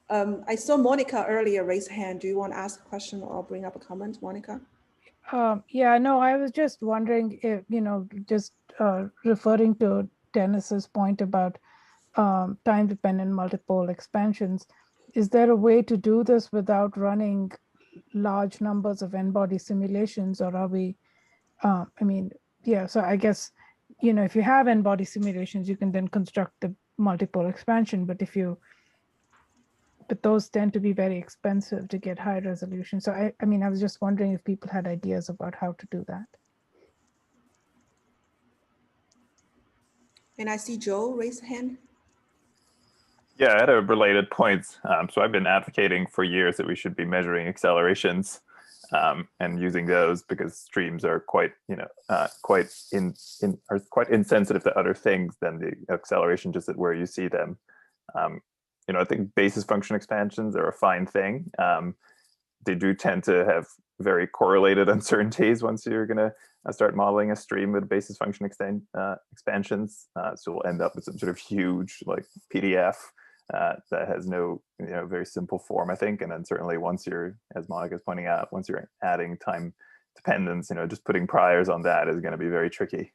Speaker 5: I saw Monica earlier raise her hand. Do you want to ask a question or bring up a comment, Monica?
Speaker 16: Yeah, no, I was just wondering if, just referring to Dennis's point about time-dependent multiple expansions, is there a way to do this without running large numbers of n-body simulations, or are we, so I guess, if you have n-body simulations, you can then construct the multiple expansion, but those tend to be very expensive to get high resolution. So I was just wondering if people had ideas about how to do that.
Speaker 5: And I see Joe raise a hand.
Speaker 17: Yeah, I had a related point. So I've been advocating for years that we should be measuring accelerations and using those because streams are quite insensitive to other things than the acceleration just at where you see them. I think basis function expansions are a fine thing. They do tend to have very correlated uncertainties once you're going to start modeling a stream with basis function expansions. So we'll end up with some sort of huge PDF that has no very simple form, I think. And then certainly once you're, as Monica's pointing out, once you're adding time dependence, just putting priors on that is going to be very tricky.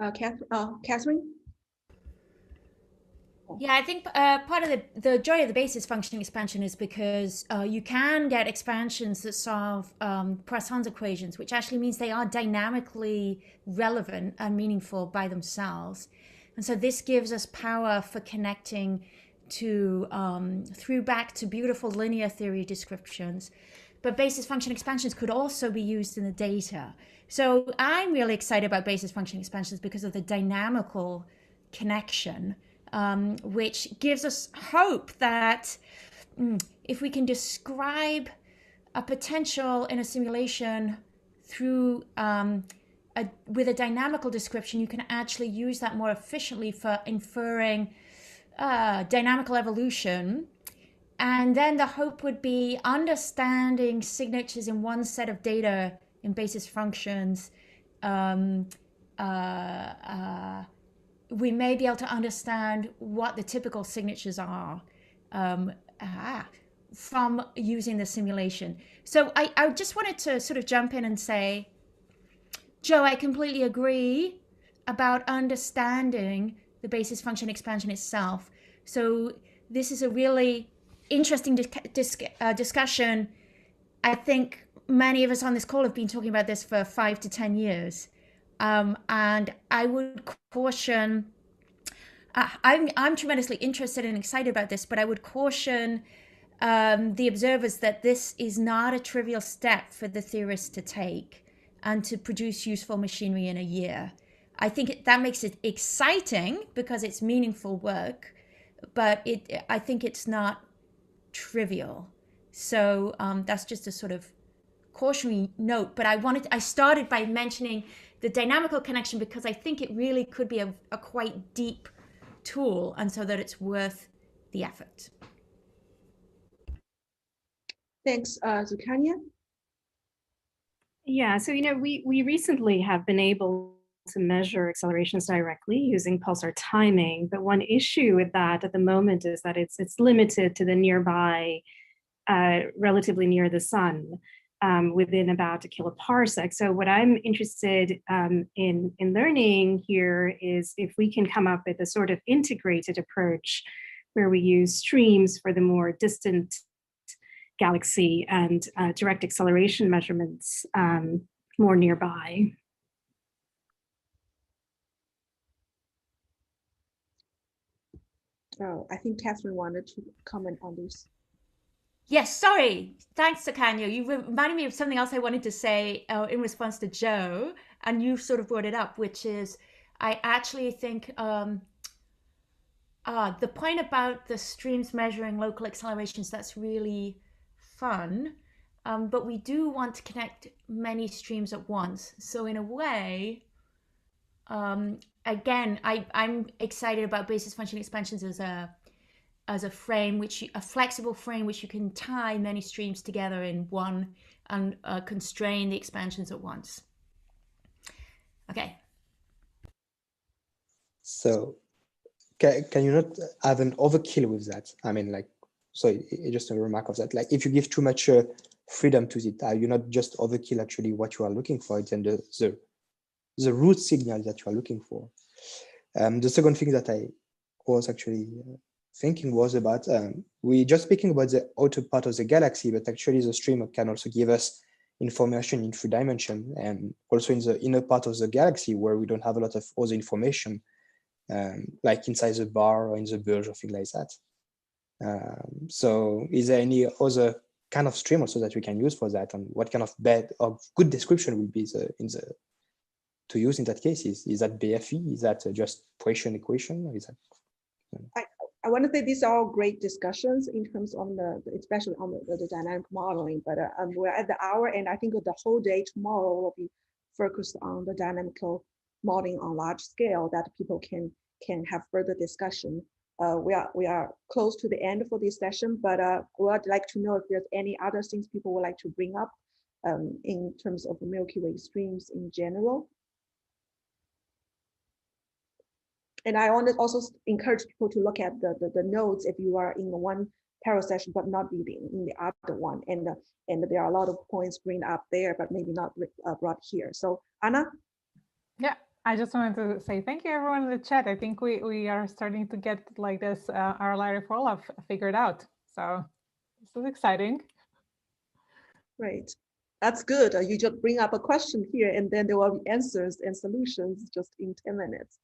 Speaker 5: Catherine?
Speaker 9: Yeah, I think part of the joy of the basis function expansion is because you can get expansions that solve Poisson's equations, which actually means they are dynamically relevant and meaningful by themselves. And so this gives us power for connecting to through back to beautiful linear theory descriptions. But basis function expansions could also be used in the data. So I'm really excited about basis function expansions because of the dynamical connection. Which gives us hope that if we can describe a potential in a simulation through with a dynamical description, you can actually use that more efficiently for inferring dynamical evolution. And then the hope would be understanding signatures in one set of data in basis functions. We may be able to understand what the typical signatures are from using the simulation. So I just wanted to sort of jump in and say, Joe, I completely agree about understanding the basis function expansion itself. So this is a really interesting discussion. I think many of us on this call have been talking about this for 5 to 10 years. And I would caution, I'm tremendously interested and excited about this, but I would caution the observers that this is not a trivial step for the theorists to take and to produce useful machinery in a year. I think that makes it exciting because it's meaningful work, but I think it's not trivial. So that's just a sort of cautionary note. But I started by mentioning the dynamical connection because I think it really could be a quite deep tool, and so that it's worth the effort.
Speaker 5: Thanks, Zukania.
Speaker 18: Yeah, so we recently have been able to measure accelerations directly using pulsar timing. But one issue with that at the moment is that it's limited to the nearby, relatively near the sun, within about a kiloparsec. So what I'm interested in learning here is if we can come up with a sort of integrated approach where we use streams for the more distant galaxy and direct acceleration measurements more nearby.
Speaker 5: Oh, I think Catherine wanted to comment on this.
Speaker 9: Yes, sorry. Thanks, Sukanya. You reminded me of something else I wanted to say in response to Joe, and you sort of brought it up, which is I actually think the point about the streams measuring local accelerations, that's really fun, but we do want to connect many streams at once. So in a way, again, I'm excited about basis function expansions as a frame, a flexible frame which you can tie many streams together in one and constrain the expansions at once. Okay.
Speaker 6: So can you not have an overkill with that? I mean, like, so just a remark of that. Like, if you give too much freedom to it, are you not just overkill actually what you are looking for? It's and the root signal that you are looking for. The second thing that I was actually thinking was about, we just speaking about the outer part of the galaxy, but actually the stream can also give us information in 3 dimensions, and also in the inner part of the galaxy where we don't have a lot of other information, like inside the bar or in the bulge or things like that. So is there any other kind of stream also that we can use for that, and what kind of bad or good description will be to use in that case? Is that BFE? Is that just Poisson equation? Or is that,
Speaker 5: I want to say these are all great discussions in terms of especially on the dynamic modeling, but we're at the hour, and I think the whole day tomorrow will be focused on the dynamical modeling on large scale that people can have further discussion. We are close to the end for this session, but we'd like to know if there's any other things people would like to bring up in terms of Milky Way streams in general. And I want to also encourage people to look at the nodes if you are in the one parallel session, but not reading in the other one. And there are a lot of points bring up there, but maybe not brought here. So Anna?
Speaker 4: Yeah, I just wanted to say thank you everyone in the chat. I think we are starting to get like this our Larry Frolov figured out. So this is exciting.
Speaker 5: Great. That's good. You just bring up a question here and then there will be answers and solutions just in 10 minutes.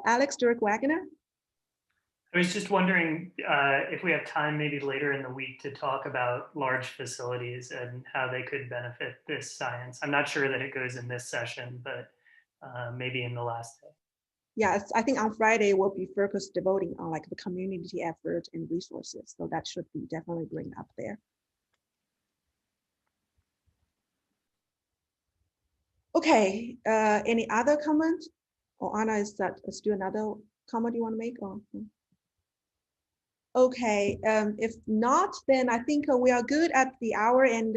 Speaker 5: Alex Dirk Wagner?
Speaker 7: I was just wondering if we have time maybe later in the week to talk about large facilities and how they could benefit this science. I'm not sure that it goes in this session, but maybe in the last day.
Speaker 5: Yes, I think on Friday we'll be focused devoting on like the community effort and resources. So that should be definitely bring up there. Okay, any other comment? Or Anna, is that still another comment you want to make? Or? Okay, if not, then I think we are good at the hour, and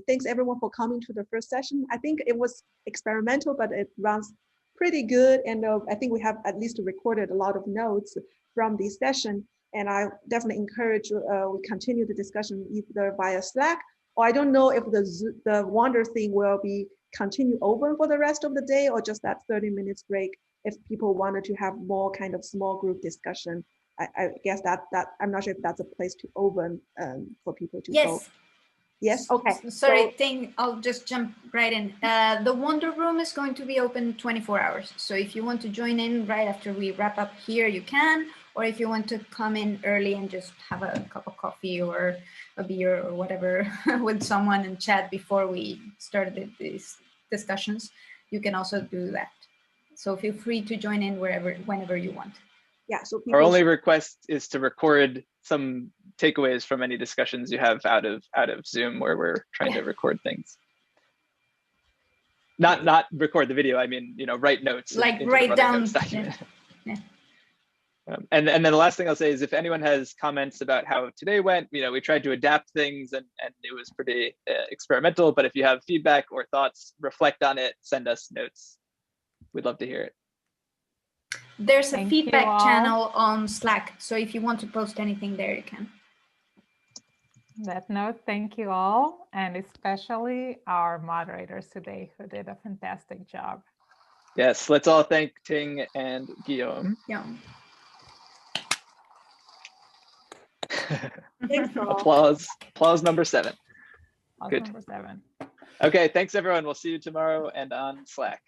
Speaker 5: thanks everyone for coming to the first session. I think it was experimental, but it runs pretty good, and I think we have at least recorded a lot of notes from this session, and I definitely encourage we continue the discussion either via Slack, or I don't know if the Wonder thing will be continue open for the rest of the day, or just that 30 minutes break if people wanted to have more kind of small group discussion. I guess that I'm not sure if that's a place to open for people to go. Yes, okay.
Speaker 3: Sorry, I'll just jump right in. The Wonder Room is going to be open 24 hours. So if you want to join in right after we wrap up here, you can. Or if you want to come in early and just have a cup of coffee or a beer or whatever with someone and chat before we started these discussions, you can also do that. So feel free to join in whenever you want.
Speaker 5: Yeah, so
Speaker 1: our only request is to record some takeaways from any discussions you have out of Zoom where we're trying to record things. Not record the video, I mean, write notes.
Speaker 3: Like write down.
Speaker 1: Yeah. And then the last thing I'll say is if anyone has comments about how today went, we tried to adapt things and it was pretty experimental, but if you have feedback or thoughts, reflect on it, send us notes. we'd love to hear it.
Speaker 3: There's a
Speaker 4: Thank you
Speaker 3: feedback
Speaker 4: all.
Speaker 3: channel on Slack, so if you want to post anything there, you can.
Speaker 4: On that note, thank you all, and especially our moderators today who did a fantastic job.
Speaker 1: Yes, let's all thank Ting and Guillaume.
Speaker 3: Yeah.
Speaker 1: Applause number 7.
Speaker 4: Applause
Speaker 1: Good.
Speaker 4: number 7.
Speaker 1: Okay, thanks everyone. We'll see you tomorrow and on Slack.